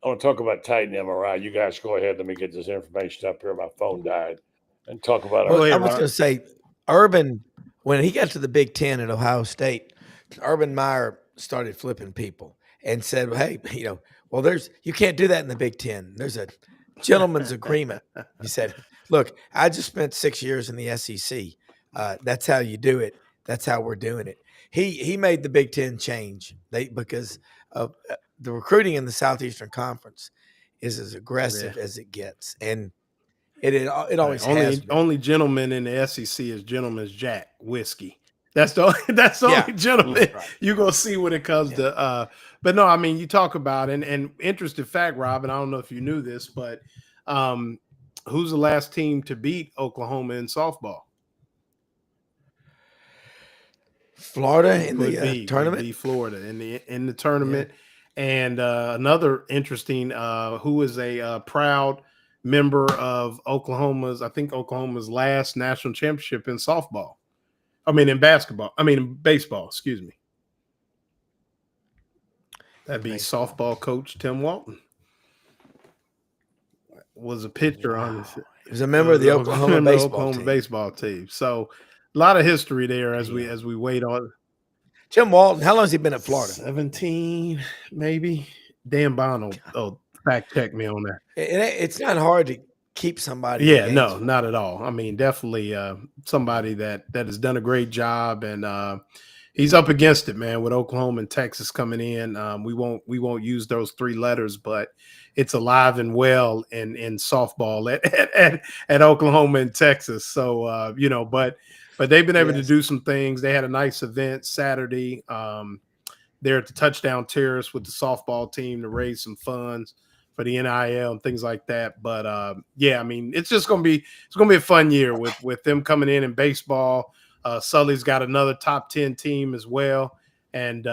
want to talk about Titan MRI. You guys go ahead. Let me get this information up here. My phone died. And talk about Well, I was going to say, Urban, when he got to the Big Ten at Ohio State, Urban Meyer started flipping people and said, "Hey, you can't do that in the Big Ten. There's a gentleman's agreement." He said, "Look, I just spent 6 years in the SEC. That's how you do it. That's how we're doing it." He made the Big Ten change because of the recruiting in the Southeastern Conference is as aggressive as it gets, and it always has been. Only gentleman in the SEC is Gentleman's Jack whiskey. That's the only gentleman you're gonna see when it comes to. But no, I mean, you talk about and interesting fact, Rob, and I don't know if you knew this, but who's the last team to beat Oklahoma in softball? Florida in the tournament. Would be Florida in the tournament. Yeah. And another interesting, who is a proud member of Oklahoma's last national championship in softball. In baseball, excuse me. That'd be softball coach Tim Walton. Was a pitcher on this. He was a member of the Oklahoma baseball team. So a lot of history there as we wait on. Tim Walton, how long has he been at Florida? 17, maybe. Dan Bond will fact check me on that. It's not hard to keep somebody. Yeah, no, not at all. I mean, definitely somebody that has done a great job, and he's up against it, man. With Oklahoma and Texas coming in, we won't use those 3 letters, but it's alive and well in softball at Oklahoma and Texas. So but they've been able to do some things. They had a nice event Saturday there at the Touchdown Terrace with the softball team to raise some funds for the NIL and things like that. But I mean, it's gonna be a fun year with them coming in baseball. Sully's got another top 10 team as well, and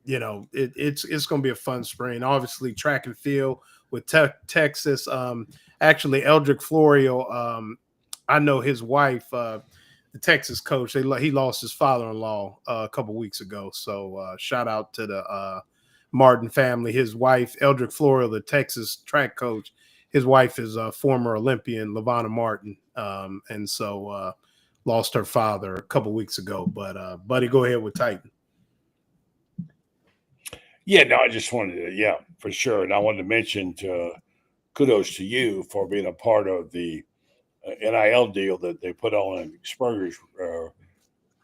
it's gonna be a fun spring. Obviously, track and field with Texas. Actually, Eldrick Florio, I know his wife, the Texas coach. He lost his father-in-law a couple weeks ago. So shout out to the Martin family. His wife, Eldrick Florio, the Texas track coach, his wife is a former Olympian, LaVonna Martin, and so lost her father a couple weeks ago. But Buddy, go ahead with Titan. Yeah, no, I just wanted to, for sure. And I wanted to mention kudos to you for being a part of the NIL deal that they put on in Spurger's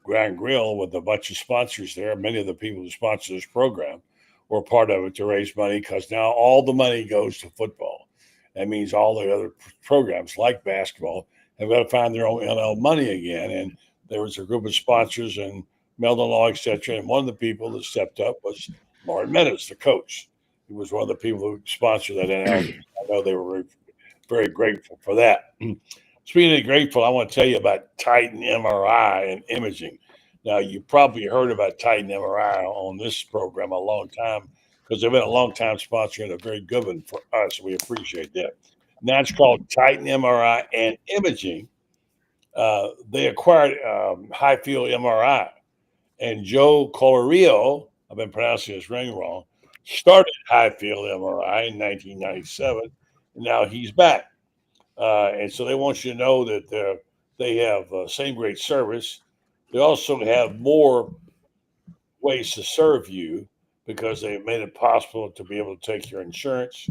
Grand Grill with a bunch of sponsors there. Many of the people who sponsor this program were part of it to raise money because now all the money goes to football. That means all the other programs like basketball have got to find their own NIL money again. And there was a group of sponsors and Meldon Law, et cetera. And one of the people that stepped up was Lauren Meadows, the coach. He was one of the people who sponsored that NIL. I know they were very, very grateful for that. Speaking of grateful, I want to tell you about Titan MRI and imaging. Now, you probably heard about Titan MRI on this program a long time because they've been a long time sponsor and a very good one for us. We appreciate that. Now it's called Titan MRI and Imaging. They acquired High Field MRI. And Joe Colorio I've been pronouncing his ring wrong. Started Highfield MRI in 1997, and now he's back. And so they want you to know that they have same great service. They also have more ways to serve you because they made it possible to be able to take your insurance.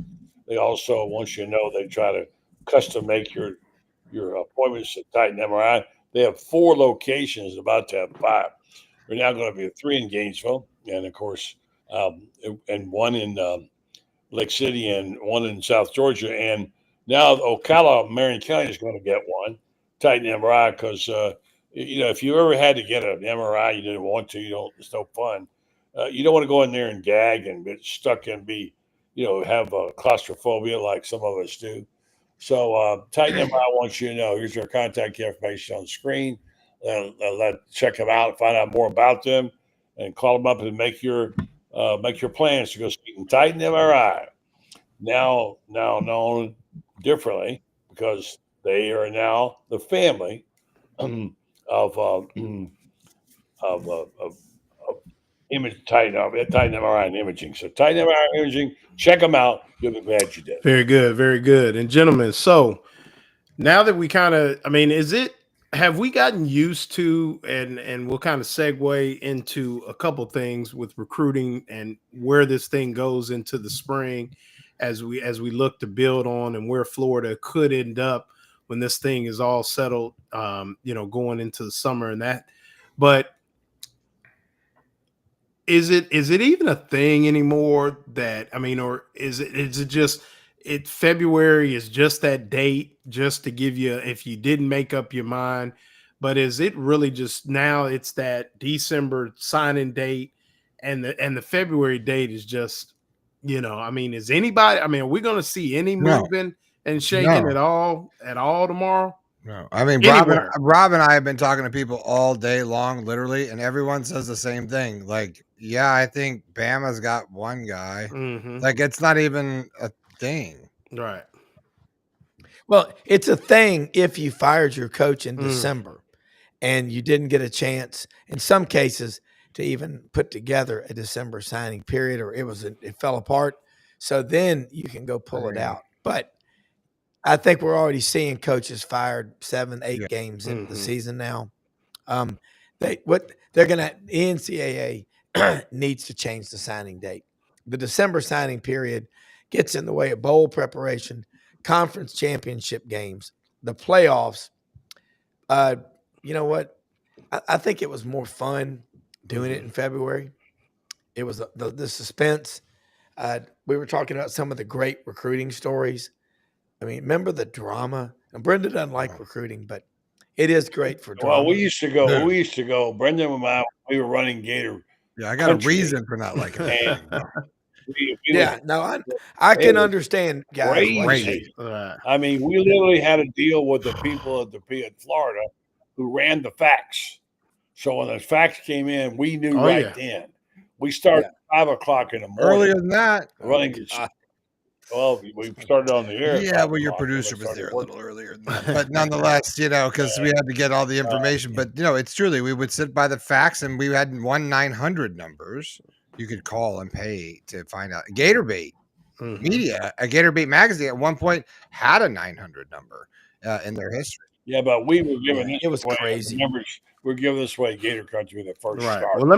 They also want you to know they try to custom make your appointments at Titan MRI. They have 4 locations, about to have 5. We're now going to be 3 in Gainesville, and of course, and 1 in Lake City and 1 in South Georgia. And now Ocala, Marion County is going to get 1 Titan MRI because if you ever had to get an MRI, you didn't want to. It's no fun. You don't want to go in there and gag and get stuck and have claustrophobia like some of us do. So Titan MRI wants you to know. Here's their contact information on the screen. Check them out, find out more about them, and call them up and make your plans to go see Titan MRI. Now known differently because they are now the family of image Titan MRI and imaging. So Titan MRI and imaging, check them out. You'll be glad you did. Very good, very good. And gentlemen, so now that we have we gotten used to, and we'll kind of segue into a couple things with recruiting and where this thing goes into the spring as we look to build on and where Florida could end up when this thing is all settled, going into the summer and that. But is it even a thing anymore or is it just February is just that date just to give you, if you didn't make up your mind, but is it really just now it's that December signing date and the February date is just, is anybody, are we going to see any moving and shaking at all tomorrow? No, I mean, Rob and I have been talking to people all day long, literally, and everyone says the same thing. Like, yeah, I think Bama's got 1 guy. Mm-hmm. Like, it's not even a thing. Right. Well, it's a thing if you fired your coach in December and you didn't get a chance, in some cases, to even put together a December signing period, or it fell apart. So then you can go pull it out. But I think we're already seeing coaches fired 7, 8 games into the season now. The NCAA needs to change the signing date. The December signing period gets in the way of bowl preparation, conference championship games, the playoffs. You know what? I think it was more fun doing it in February. It was the suspense. We were talking about some of the great recruiting stories. I mean, remember the drama? And Brenda doesn't like recruiting, but it is great for drama. Well, we used to go. Brenda and I, we were running Gator. Yeah, I got a reason for not liking it. I can understand, guys. Crazy. I mean, we literally had to deal with the people at Florida who ran the fax. So when the fax came in, we knew then. We started at 5 o'clock in the morning. Earlier than that, running. Well, we started on the air. Yeah, well, your producer was there a little earlier than that. But nonetheless, because we had to get all the information. But, it's truly, we would sit by the fax and we had 1-900 numbers you could call and pay to find out. Gator Bait Media, a Gator Bait magazine at one point had a 900 number in their history. Yeah, but we were giving it was crazy. Numbers, we're giving this away Gator Country the first start. Well, we're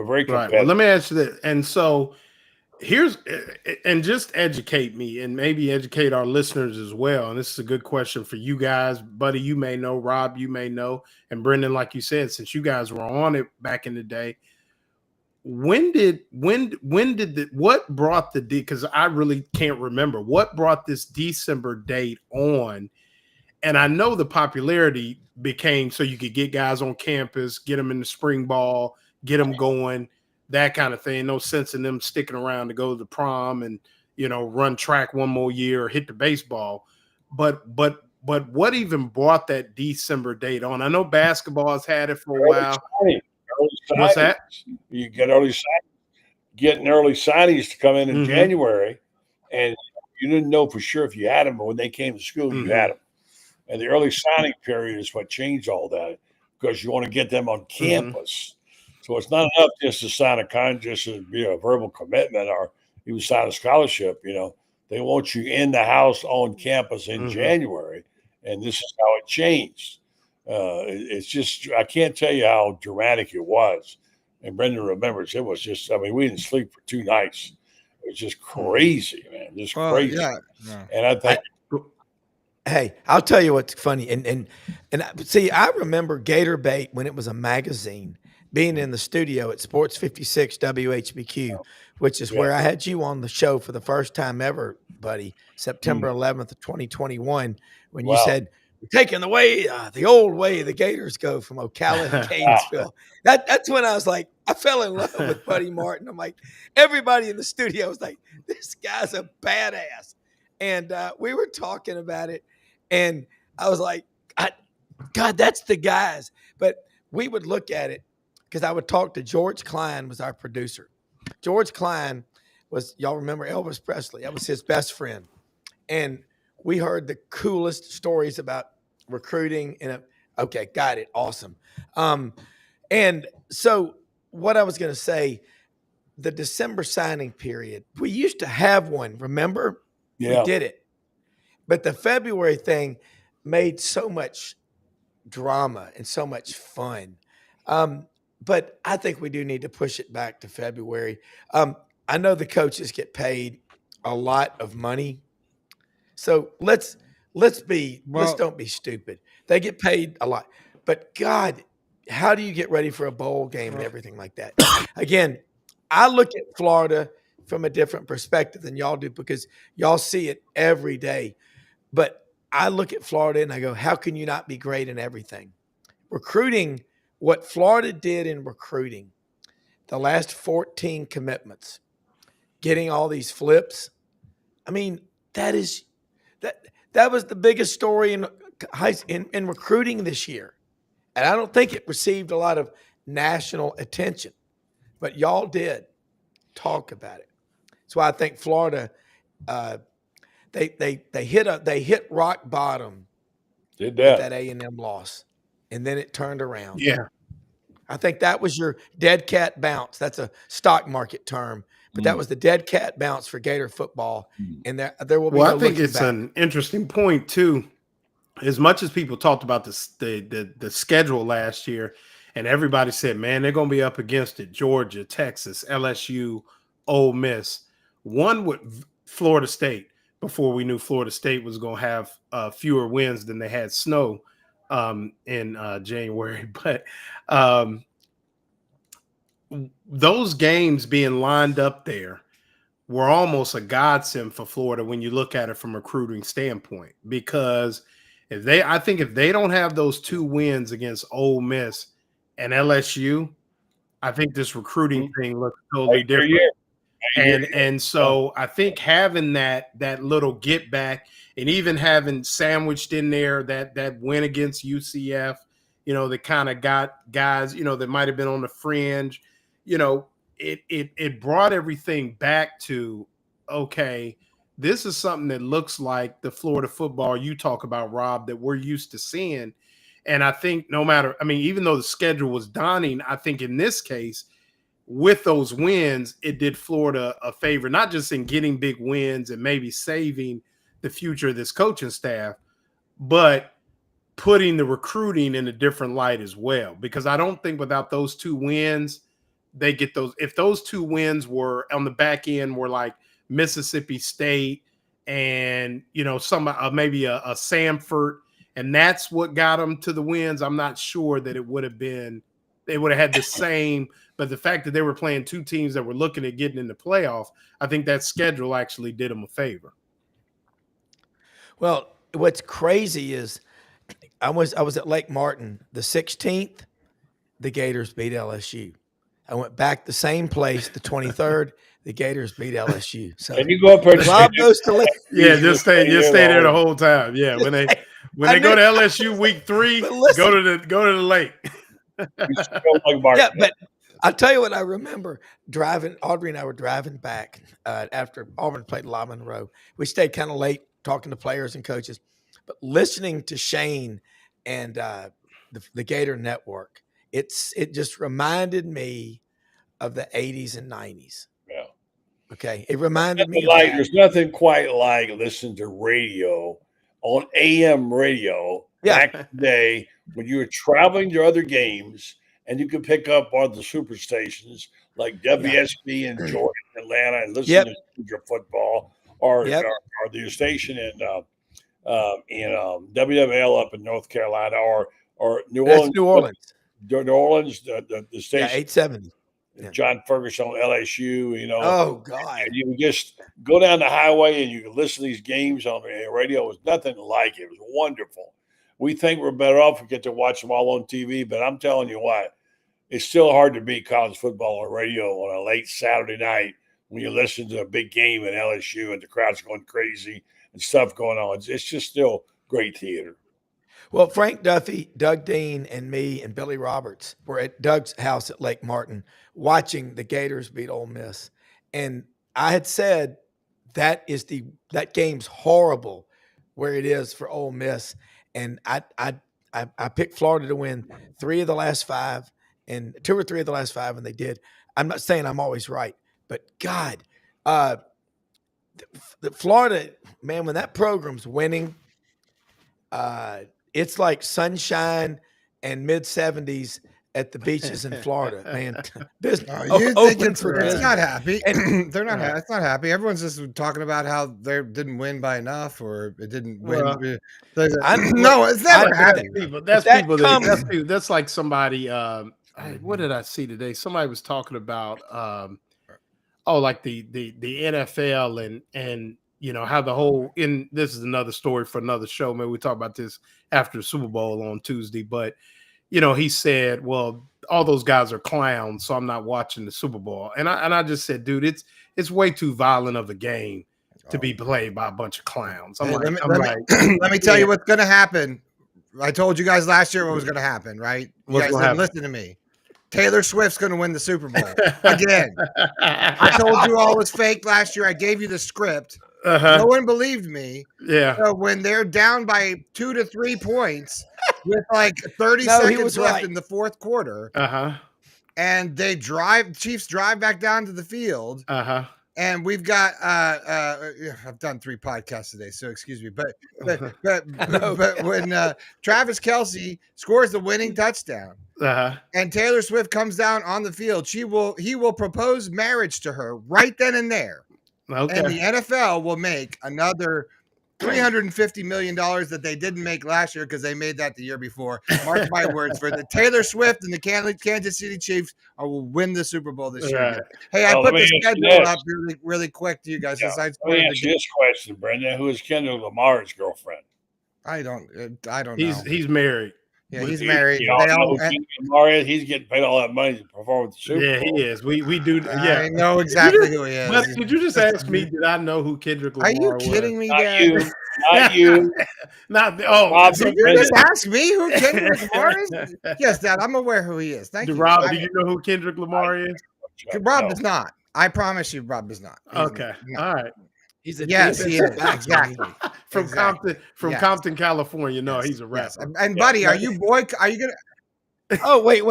very competitive. Right. Well, let me ask you this. And so and just educate me and maybe educate our listeners as well. And this is a good question for you guys, Buddy. You may know, Rob, you may know, and Brendan, like you said, since you guys were on it back in the day, what brought because I really can't remember what brought this December date on. And I know the popularity became so you could get guys on campus, get them in the spring ball, get them going, that kind of thing. No sense in them sticking around to go to the prom and, run track one more year or hit the baseball. But what even brought that December date on? I know basketball has had it for a while. What's that? You get getting early signings to come in January, and you didn't know for sure if you had them, but when they came to school, you had them. And the early signing period is what changed all that because you want to get them on campus. So it's not enough just to sign just to be a verbal commitment or even sign a scholarship. They want you in the house on campus in January, and this is how it changed. It's just I can't tell you how dramatic it was. And Brendan remembers it was just. I mean, we didn't sleep for 2 nights. It was just crazy, man. Just crazy. Yeah. And I think. Hey, I'll tell you what's funny, and see, I remember Gator Bait when it was a magazine, being in the studio at Sports 56 WHBQ, which is where I had you on the show for the first time ever, buddy, September 11th of 2021, when you said, "We're taking the old way the Gators go from Ocala to Gainesville." That's when I was like, I fell in love with Buddy Martin. I'm like, everybody in the studio was like, this guy's a badass. And we were talking about it, and I was like, God, that's the guys. But we would look at it because I would talk to George Klein, was our producer. George Klein was, y'all remember Elvis Presley? That was his best friend. And we heard the coolest stories about recruiting. Okay, got it. Awesome. And so what I was going to say, the December signing period, we used to have one, remember? Yeah. We did it. But the February thing made so much drama and so much fun. But I think we do need to push it back to February. I know the coaches get paid a lot of money. So let's don't be stupid. They get paid a lot. But God, how do you get ready for a bowl game and everything like that? Again, I look at Florida from a different perspective than y'all do because y'all see it every day. But I look at Florida and I go, how can you not be great in everything? Recruiting, what Florida did in recruiting, the last 14 commitments, getting all these flips. I mean, that was the biggest story in recruiting this year. And I don't think it received a lot of national attention, but y'all did talk about it. So I think Florida, they hit rock bottom. Did with that A&M loss, and then it turned around. Yeah, I think that was your dead cat bounce. That's a stock market term, but that was the dead cat bounce for Gator football. And there will be. Well, no I think it's back. an interesting point too. As much as people talked about the schedule last year, and everybody said, "Man, they're going to be up against it." Georgia, Texas, LSU, Ole Miss. One with Florida State before we knew Florida State was going to have fewer wins than they had snow in January. But those games being lined up there were almost a godsend for Florida when you look at it from a recruiting standpoint, because I think if they don't have those 2 wins against Ole Miss and LSU, I think this recruiting thing looks totally different. And so I think having that little get back, and even having sandwiched in there that win against UCF, that kind of got guys, that might have been on the fringe, it brought everything back to, okay, this is something that looks like the Florida football you talk about, Rob, that we're used to seeing. And I think even though the schedule was daunting, I think in this case, with those wins, it did Florida a favor, not just in getting big wins and maybe saving the future of this coaching staff, but putting the recruiting in a different light as well. Because I don't think without those 2 wins, they get those. If those 2 wins were on the back end were like Mississippi State and, some maybe a Samford, and that's what got them to the wins, I'm not sure that it would have been, they would have had the same. But the fact that they were playing 2 teams that were looking at getting in the playoff, I think that schedule actually did them a favor. Well, what's crazy is I was at Lake Martin the 16th. The Gators beat LSU. I went back the same place the 23rd. The Gators beat LSU. So can you go up there? Rob goes to Lake. Yeah, just stay there the whole time. Yeah, when they go to LSU week 3, go to the lake. Yeah, but I'll tell you what I remember driving. Audrey and I were driving back after Auburn played La Monroe. We stayed kind of late talking to players and coaches, but listening to Shane and the Gator Network it just reminded me of the 80s and 90s. Yeah. Okay. It reminded me of Like that. there's nothing quite like listening to radio on AM radio back in the day when you were traveling to other games and you could pick up on the super stations like WSB in Georgia, Atlanta, and listen to your football, or the station in WWL up in North Carolina, or New Orleans. New Orleans. New Orleans, the station. 870. John Ferguson on LSU, Oh God! And you would just go down the highway and you could listen to these games on the radio. It was nothing like it. It was wonderful. We think we're better off if we get to watch them all on TV, but I'm telling you what, it's still hard to beat college football on radio on a late Saturday night when you listen to a big game at LSU and the crowd's going crazy and stuff going on. It's just still great theater. Well, Frank Duffy, Doug Dean, and me and Billy Roberts were at Doug's house at Lake Martin watching the Gators beat Ole Miss. And I had said that game's horrible where it is for Ole Miss. And I picked Florida to win 3 of the last 5 and 2 or 3 of the last 5, and they did. I'm not saying I'm always right, but God, the Florida, man, when that program's winning, it's like sunshine and mid-70s at the beaches in Florida, man. It's not happy. They're not. It's not happy. Everyone's just talking about how they didn't win by enough, or it didn't win. No, it's never happy. That's like somebody. What did I see today? Somebody was talking about like the NFL and how the whole this is another story for another show. Maybe we talk about this after the Super Bowl on Tuesday. But, he said, well, all those guys are clowns, so I'm not watching the Super Bowl. And I just said, dude, it's way too violent of a game to be played by a bunch of clowns. Let me tell you what's going to happen. I told you guys last year what was going to happen, right? You guys didn't listen to me. Taylor Swift's going to win the Super Bowl again. I told you all was fake last year. I gave you the script. No one believed me. Yeah. So when they're down by 2 to 3 points with like 30 seconds left in the fourth quarter, and Chiefs drive back down to the field, and we've got I've done 3 podcasts today, so excuse me, but when Travis Kelce scores the winning touchdown, and Taylor Swift comes down on the field, he will propose marriage to her right then and there. Okay. And the NFL will make another $350 million that they didn't make last year because they made that the year before. Mark my words, for the Taylor Swift and the Kansas City Chiefs will win the Super Bowl this year. Hey, I put the schedule up really quick to you guys. Let me ask you this question, Brenda. Who is Kendrick Lamar's girlfriend? I don't know. He's married. Yeah, he's married. He's getting paid all that money to perform with the Super Bowl. Yeah, he is. We do. Yeah, I know exactly who he is. But did you just ask me? Did I know who Kendrick Lamar was? Are you kidding me, Dad? Not you. Did you just ask me who Kendrick Lamar is? Yes, Dad. I'm aware who he is. Thank you. Rob, did you know who Kendrick Lamar is? Rob does not. I promise you, Rob does not. Okay. All right. He's a he is exactly from Compton, California. No, he's a rapper. Yes. And buddy, are you gonna? Oh wait!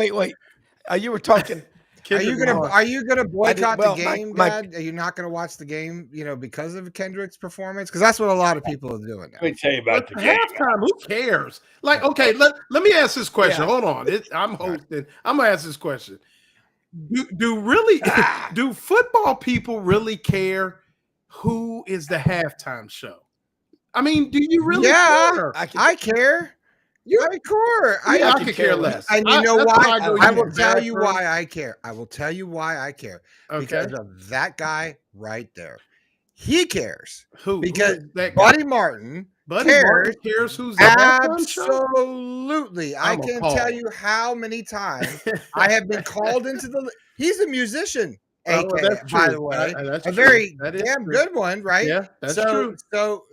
You were talking. Are you gonna boycott the game, Dad? Are you not gonna watch the game? Because of Kendrick's performance? Because that's what a lot of people are doing now. Let me tell you about the halftime. Who cares? Like, okay, let me ask this question. Hold on, I'm hosting. I'm gonna ask this question. Do football people really care who is the halftime show? I mean, do you really care? I care. I could care less. And you know why? I will tell you why I care. Because of that guy right there. He cares. Who? Because that Buddy Martin cares who's the halftime show? Absolutely. I can't tell you how many times I have been called into the. He's a musician. By the way, a very damn good one, right? Yeah, that's true.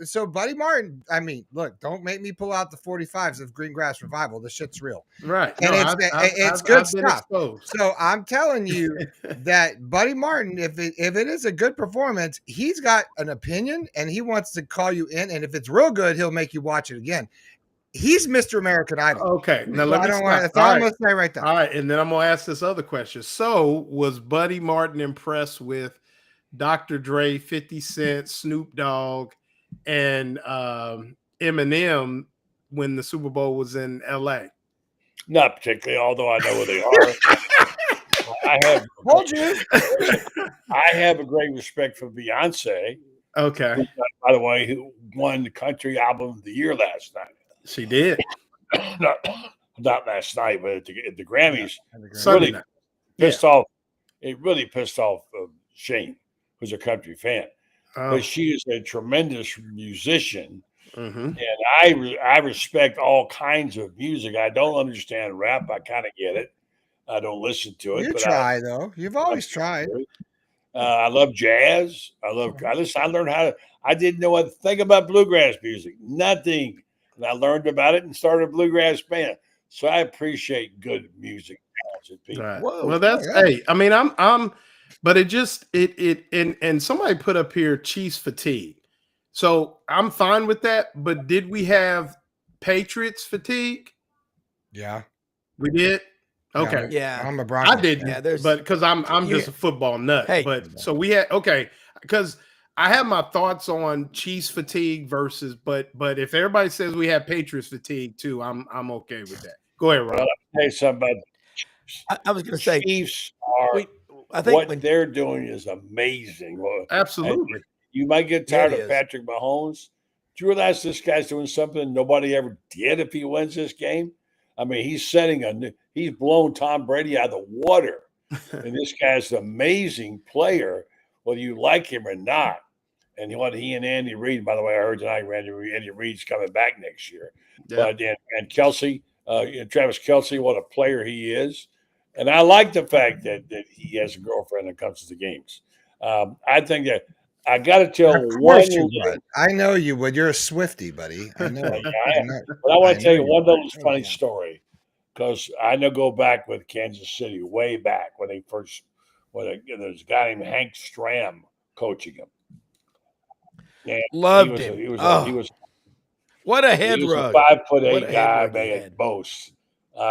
So Buddy Martin, I mean, look, don't make me pull out the 45s of Green Grass Revival. The shit's real, right? And it's good stuff. So I'm telling you that Buddy Martin, if it is a good performance, he's got an opinion and he wants to call you in, and if it's real good, he'll make you watch it again. he's Mr. American Idol. Okay, now So let me stop. that's all I'm going to say right there. All right, and then I'm going to ask this other question. So, was Buddy Martin impressed with Dr. Dre, 50 Cent, Snoop Dogg, and Eminem when the Super Bowl was in LA? Not particularly, although I know who they are. I have a great respect for Beyonce. Okay. By the way, who won the country album of the year last night? She did. not last night, but at the Grammys. Sunday night. Pissed off. It really pissed off Shane, who's a country fan. But she is a tremendous musician, and I respect all kinds of music. I don't understand rap. I kind of get it. I don't listen to it. You try though. You've always tried. I love jazz. I learned how to. I didn't know a thing about bluegrass music. Nothing. And I learned about it and started a bluegrass band. So I appreciate good music. Right. Well, that's hey. I mean, I'm, but it just and somebody put up here Chiefs fatigue. So I'm fine with that. But did we have Patriots fatigue? Yeah, we did. Okay. Yeah, I'm a Broncos. I didn't. Yeah, but because I'm just a football nut. Hey. But so we had because I have my thoughts on Chiefs fatigue versus, but if everybody says we have Patriots fatigue too, I'm okay with that. Go ahead, Rob. I'll tell you something about I was going to say Chiefs are. I think what they're doing is amazing. Absolutely. You might get tired of Patrick Mahomes. Do you realize this guy's doing something nobody ever did if he wins this game? I mean, he's blown Tom Brady out of the water. And this guy's an amazing player, whether you like him or not. And he and Andy Reid, by the way, I heard tonight Andy Reid's coming back next year. Yeah. But and Kelsey, Travis Kelsey, what a player he is. And I like the fact that he has a girlfriend that comes to the games. I think that I got to tell one. I know you would. You're a Swiftie, buddy. I know. But I want to tell you one little funny story, because I go back with Kansas City, way back when there's a guy named Hank Stram coaching him. And Loved him. He was what a head he was rug. A 5'8" guy, at most.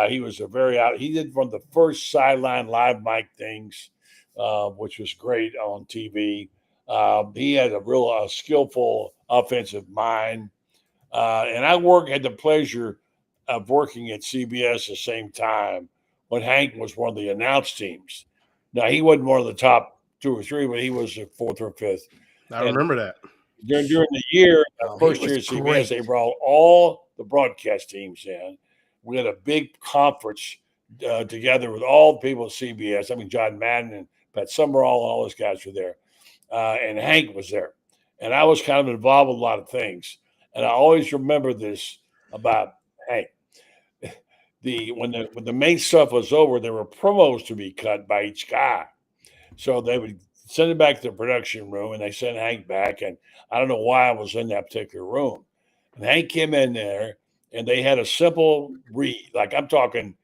He was he did one of the first sideline live mic things, which was great on TV. He had a real skillful offensive mind. And I had the pleasure of working at CBS at the same time when Hank was one of the announced teams. Now, he wasn't one of the top 2 or 3, but he was the 4th or 5th. I remember that. During the year, first year at CBS, they brought all the broadcast teams in. We had a big conference together with all the people at CBS. I mean, John Madden and Pat Summerall and all those guys were there. And Hank was there. And I was kind of involved with a lot of things. And I always remember this about Hank. When the main stuff was over, there were promos to be cut by each guy. So they would send it back to the production room, and they sent Hank back. And I don't know why I was in that particular room. And Hank came in there, and they had a simple read. Like I'm talking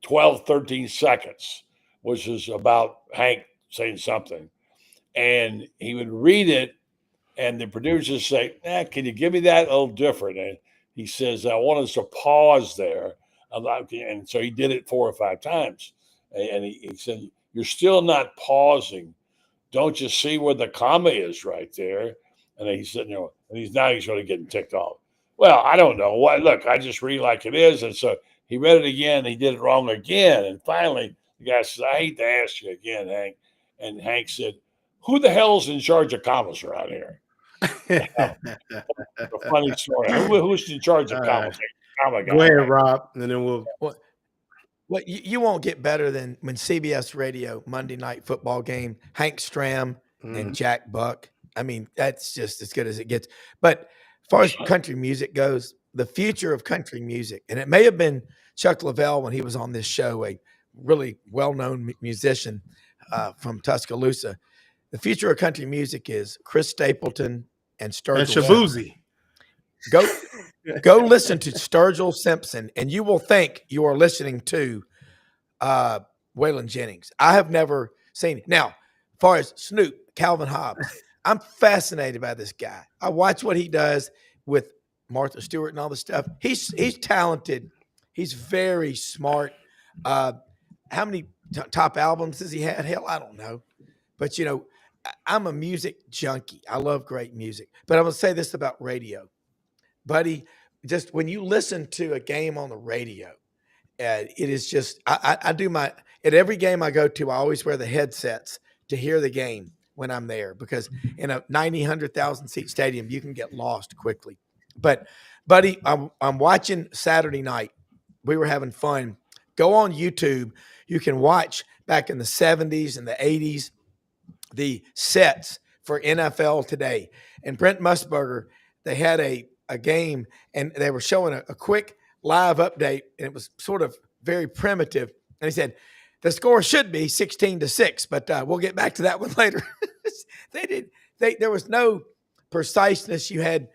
12, 13 seconds, which is about Hank saying something. And he would read it, and the producers say, can you give me that a little different? And he says, I want us to pause there. And so he did it 4 or 5 times. And he said, you're still not pausing. Don't you see where the comma is right there? And he said, no. And he's really getting ticked off. Well, I don't know. Look, I just read like it is. And so he read it again. He did it wrong again. And finally, the guy says, I hate to ask you again, Hank. And Hank said, who the hell's in charge of commas around here? A funny story. Who's in charge of commas? Go ahead, Rob, and then we'll. Well, you won't get better than when CBS Radio Monday Night Football game, Hank Stram and Jack Buck. I mean, that's just as good as it gets. But as far as country music goes, the future of country music, and it may have been Chuck Lavelle when he was on this show, a really well-known musician from Tuscaloosa. The future of country music is Chris Stapleton and Sturgill Shabuzi. Go listen to Sturgill Simpson, and you will think you are listening to Waylon Jennings. I have never seen it. Now, as far as Snoop, Calvin Hobbs, I'm fascinated by this guy. I watch what he does with Martha Stewart and all the stuff. He's talented. He's very smart. How many top albums has he had? Hell, I don't know. But I'm a music junkie. I love great music. But I'm gonna say this about radio, buddy. Just when you listen to a game on the radio, it is just I do my at every game I go to. I always wear the headsets to hear the game when I'm there because in a 100,000 seat stadium you can get lost quickly. But buddy, I'm watching Saturday night. We were having fun. Go on YouTube. You can watch back in the 70s and the 80s the sets for NFL Today. And Brent Musburger, they had a game and they were showing a quick live update, and it was sort of very primitive. And he said, the score should be 16-6, but we'll get back to that one later. There was no preciseness. You had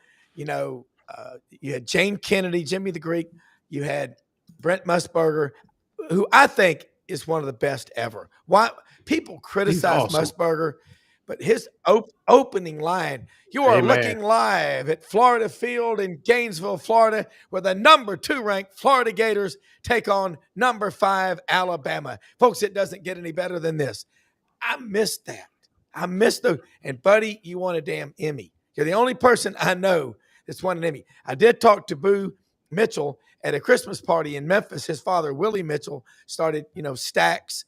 Jane Kennedy, Jimmy the Greek. You had Brent Musburger, who I think is one of the best ever. Why people criticize awesome. Musburger, but his opening line, you are looking live at Florida Field in Gainesville, Florida, where the number 2 ranked Florida Gators take on number 5 Alabama. Folks, it doesn't get any better than this. I missed that. I missed those. And buddy, you won a damn Emmy. You're the only person I know that's won an Emmy. I did talk to Boo Mitchell at a Christmas party in Memphis. His father, Willie Mitchell, started, Stax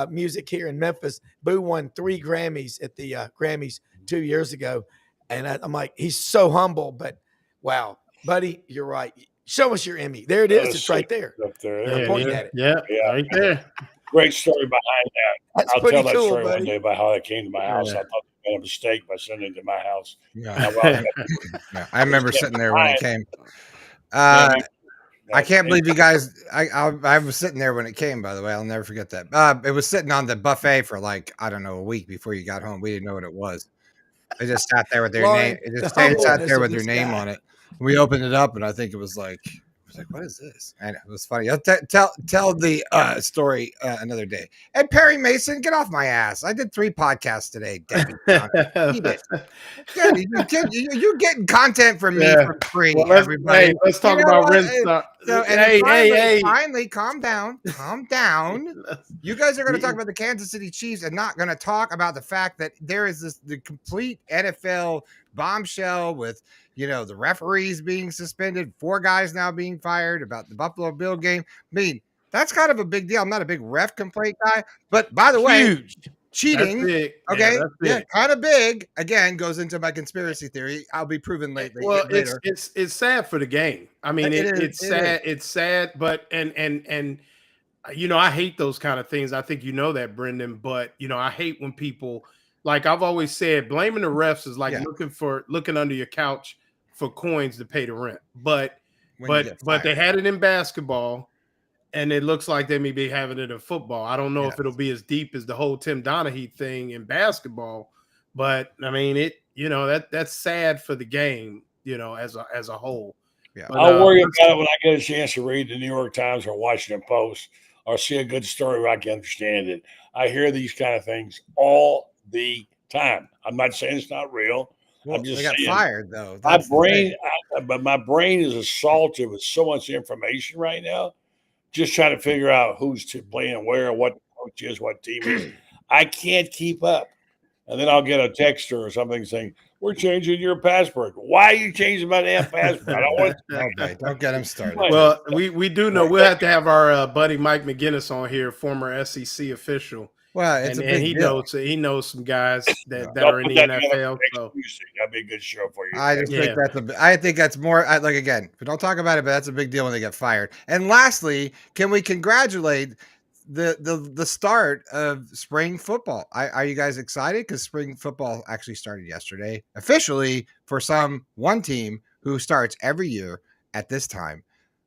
music here in Memphis. Boo won 3 Grammys at the Grammys 2 years ago. And I'm like, he's so humble, but wow, buddy, you're right. Show us your Emmy. There it is. It's right there. Up there. I'm pointing at it. Yeah, right there. Great story behind that. That's I'll pretty tell that cool, story buddy. one day about how that came to my house. Yeah. I thought they made a mistake by sending it to my house. Yeah. Yeah. I remember sitting there when it came. I can't believe you guys. I was sitting there when it came. By the way, I'll never forget that. It was sitting on the buffet for a week before you got home. We didn't know what it was. They just sat there with their name. It just sat there with their name on it. We opened it up, and I think it was like, what is this? And it was funny. I'll tell the story another day. And Perry Mason, get off my ass. I did 3 podcasts today. Eat it. You're getting content from me for free. Well, everybody. Let's talk about Ren. Finally, calm down. Calm down. You guys are going to talk about the Kansas City Chiefs and not going to talk about the fact that there is the complete NFL bombshell with the referees being suspended, 4 guys now being fired, about the Buffalo Bill game. I mean, that's kind of a big deal. I'm not a big ref complaint guy, but by the way, cheating, okay, kind of big. Again, goes into my conspiracy theory. I'll be proven later. Well, it's sad for the game. I mean, it's sad. It's sad, but and I hate those kind of things. I think that, Brendan. But I hate when people, like I've always said, blaming the refs is like looking under your couch for coins to pay the rent. But they had it in basketball, and it looks like they may be having it in football. I don't know if it'll be as deep as the whole Tim Donaghy thing in basketball, but I mean that's sad for the game, as a whole. Yeah. But, I'll worry about it when I get a chance to read the New York Times or Washington Post or see a good story where I can understand it. I hear these kind of things all the time. I'm not saying it's not real. Well, I'm just they got saying, fired though. My brain is assaulted with so much information right now. Just trying to figure out who's playing where, what coach is, what team is. I can't keep up. And then I'll get a text or something saying, "We're changing your password." Why are you changing my damn password? I don't want. Don't get him started. Well, we do know we'll have to have our buddy Mike McGinnis on here, former SEC official. Well, it's he knows some guys that are in the NFL. So that'd be a good show for you. I think that's more like, again, we don't talk about it, but that's a big deal when they get fired. And lastly, can we congratulate the start of spring football? Are you guys excited? Because spring football actually started yesterday officially for one team who starts every year at this time.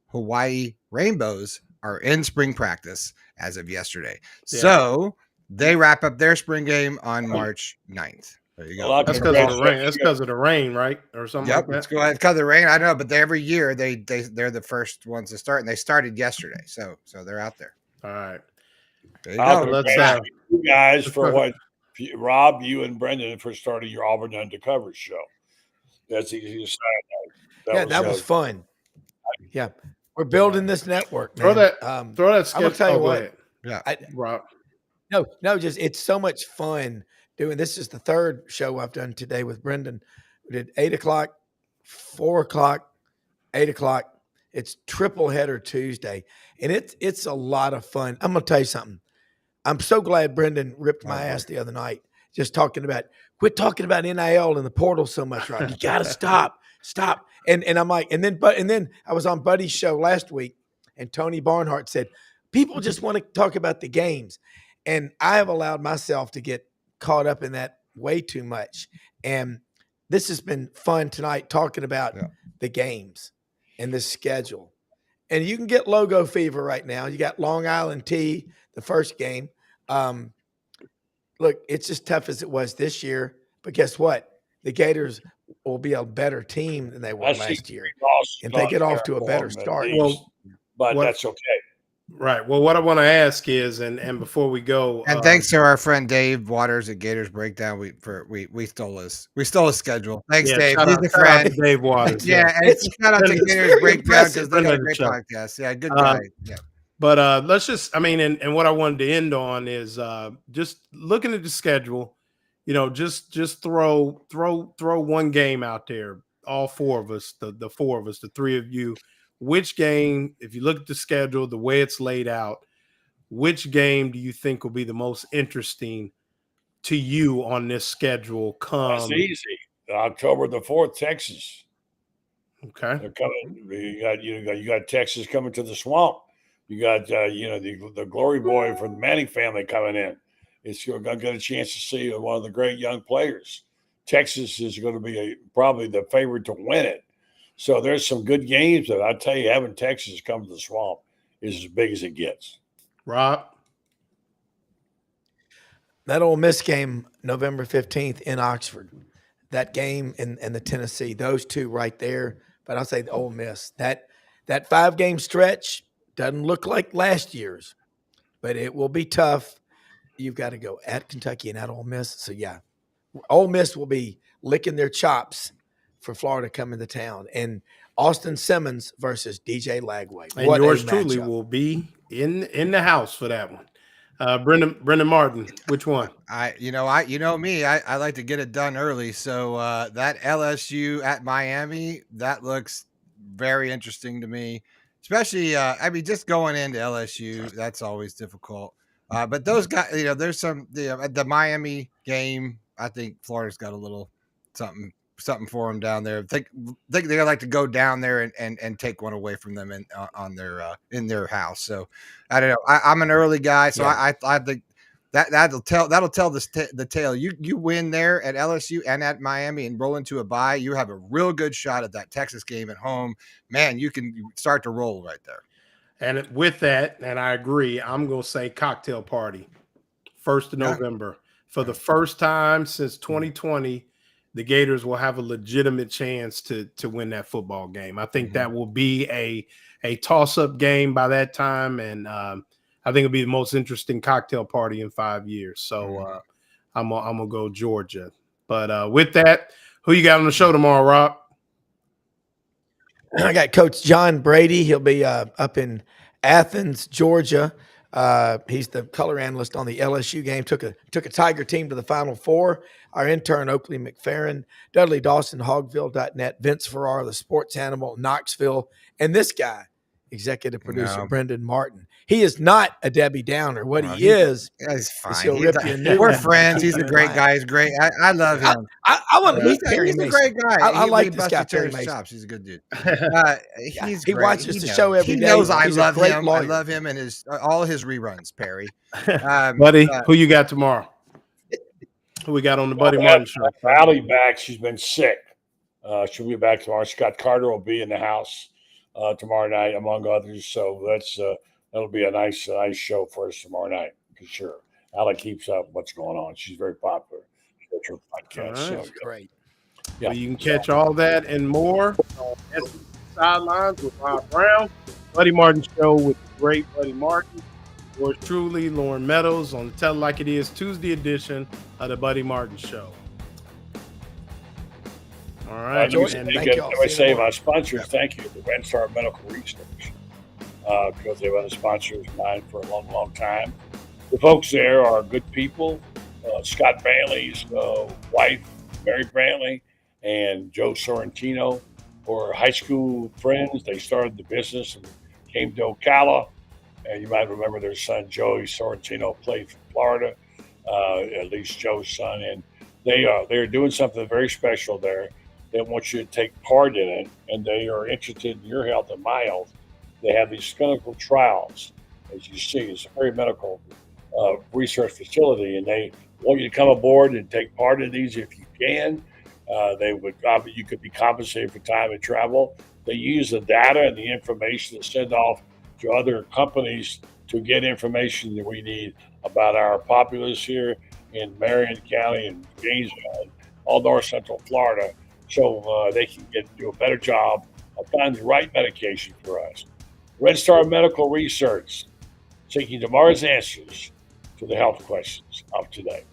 Hawaii Rainbows are in spring practice as of yesterday. Yeah. So they wrap up their spring game on March 9th. There you go. That's because of the rain. That's because of the rain, right? Or something like that. Let's go ahead. Because of the rain. I know, but every year they're the first ones to start, and they started yesterday. So they're out there. All right. There you go. Let's have you guys for what Rob, you and Brendan for starting your Auburn Undercover show. That's easy to say. That was fun. Yeah, we're building this network, man. Throw that I'm gonna sketch. tell you Go what. ahead. Yeah, Rob. No, just it's so much fun doing this. Is the third show I've done today with Brendan. We did 8 o'clock, 4 o'clock, 8 o'clock. It's triple header Tuesday, and it's a lot of fun. I'm gonna tell you something. I'm so glad Brendan ripped my ass the other night, just quit talking about NIL and the portal so much, Rob. You gotta stop. And I'm like, and then I was on Buddy's show last week, and Tony Barnhart said, people just want to talk about the games. And I have allowed myself to get caught up in that way too much. And this has been fun tonight talking about the games and the schedule. And you can get logo fever right now. You got Long Island T, the first game. Look, it's as tough as it was this year. But guess what? The Gators will be a better team than they were last year. And they get off to a better start. But that's okay. Right. Well, what I want to ask is, and before we go, and thanks to our friend Dave Waters at Gators Breakdown, we stole his schedule. Thanks, Dave. He's a friend. Dave Waters. And shout out to Gators Breakdown because they got a great podcast. Yeah, good guy. Yeah. But let's just, and what I wanted to end on is just looking at the schedule. Just throw one game out there. All four of us, the four of us, the three of you. Which game, if you look at the schedule, the way it's laid out, which game do you think will be the most interesting to you on this schedule? That's easy. October the 4th, Texas. Okay. They're coming. You got Texas coming to the Swamp. You got the Glory Boy from the Manning family coming in. You're going to get a chance to see one of the great young players. Texas is going to be probably the favorite to win it. So there's some good games that I tell you, having Texas come to the Swamp is as big as it gets. Rob? That Ole Miss game, November 15th in Oxford, that game and the Tennessee, those two right there. But I'll say the Ole Miss. That 5-game stretch doesn't look like last year's, but it will be tough. You've got to go at Kentucky and at Ole Miss. So, yeah, Ole Miss will be licking their chops for Florida coming to town. And Austin Simmons versus DJ Lagway. And yours truly will be in the house for that one. Brendan Martin, which one? You know me, I like to get it done early. So that LSU at Miami, that looks very interesting to me. Especially, just going into LSU, that's always difficult. But those guys, there's some the Miami game. I think Florida's got a little something for them down there. Think they like to go down there and take one away from them in their house. So I don't know. I'm an early guy, so I think that'll tell the tale. You win there at LSU and at Miami and roll into a bye. You have a real good shot at that Texas game at home. Man, you can start to roll right there. And with that, and I agree, I'm going to say cocktail party, 1st of November. For the first time since 2020, the Gators will have a legitimate chance to win that football game. I think that will be a toss-up game by that time, and I think it'll be the most interesting cocktail party in 5 years. So I'm gonna go Georgia. But with that, who you got on the show tomorrow, Rob? I got Coach John Brady. He'll be up in Athens, Georgia. He's the color analyst on the LSU game. Took a Tiger team to the Final Four. Our intern, Oakley McFerrin, Dudley Dawson, Hogville.net, Vince Farrar, the sports animal, Knoxville, and this guy, executive producer Brendan Martin. He is not a Debbie Downer. What he is fine. We're friends. He's a great guy. He's great. I love him. I want to meet Terry He's Mason. a great guy. I like this guy, Terry Mason. Chops. He's a good dude. He watches the show every day. He knows I He's love him. Lawyer. I love him and all his reruns, Perry. Buddy, who you got tomorrow? Who we got on the Buddy Martin show? Allie back. She's been sick. She'll be back tomorrow. Scott Carter will be in the house tomorrow night, among others. So that'll be a nice show for us tomorrow night for sure. Allie keeps up what's going on. She's very popular. That's her podcast. All right. So, Great. Yeah. Well, you can catch all that and more on Sidelines with Rob Brown, Buddy Martin show with the great Buddy Martin. Yours truly, Lauren Meadows, on the Tell It Like It Is Tuesday edition of the Buddy Martin Show. All right. Jordan, thank y'all. Let me See you say tomorrow. my sponsors, thank you, the Red Star Medical Research, because they've been a sponsor of mine for a long, long time. The folks there are good people. Scott Brantley's wife, Mary Brantley, and Joe Sorrentino were high school friends. They started the business and came to Ocala. And you might remember their son, Joey Sorrentino, played for Florida, at least Joe's son. And they're doing something very special there. They want you to take part in it, and they are interested in your health and my health. They have these clinical trials, as you see. It's a very medical research facility, and they want you to come aboard and take part in these if you can. They would you could be compensated for time and travel. They use the data and the information to send off to other companies to get information that we need about our populace here in Marion County and Gainesville, and all north central Florida, so they can do a better job of finding the right medication for us. Red Star Medical Research, seeking tomorrow's answers to the health questions of today.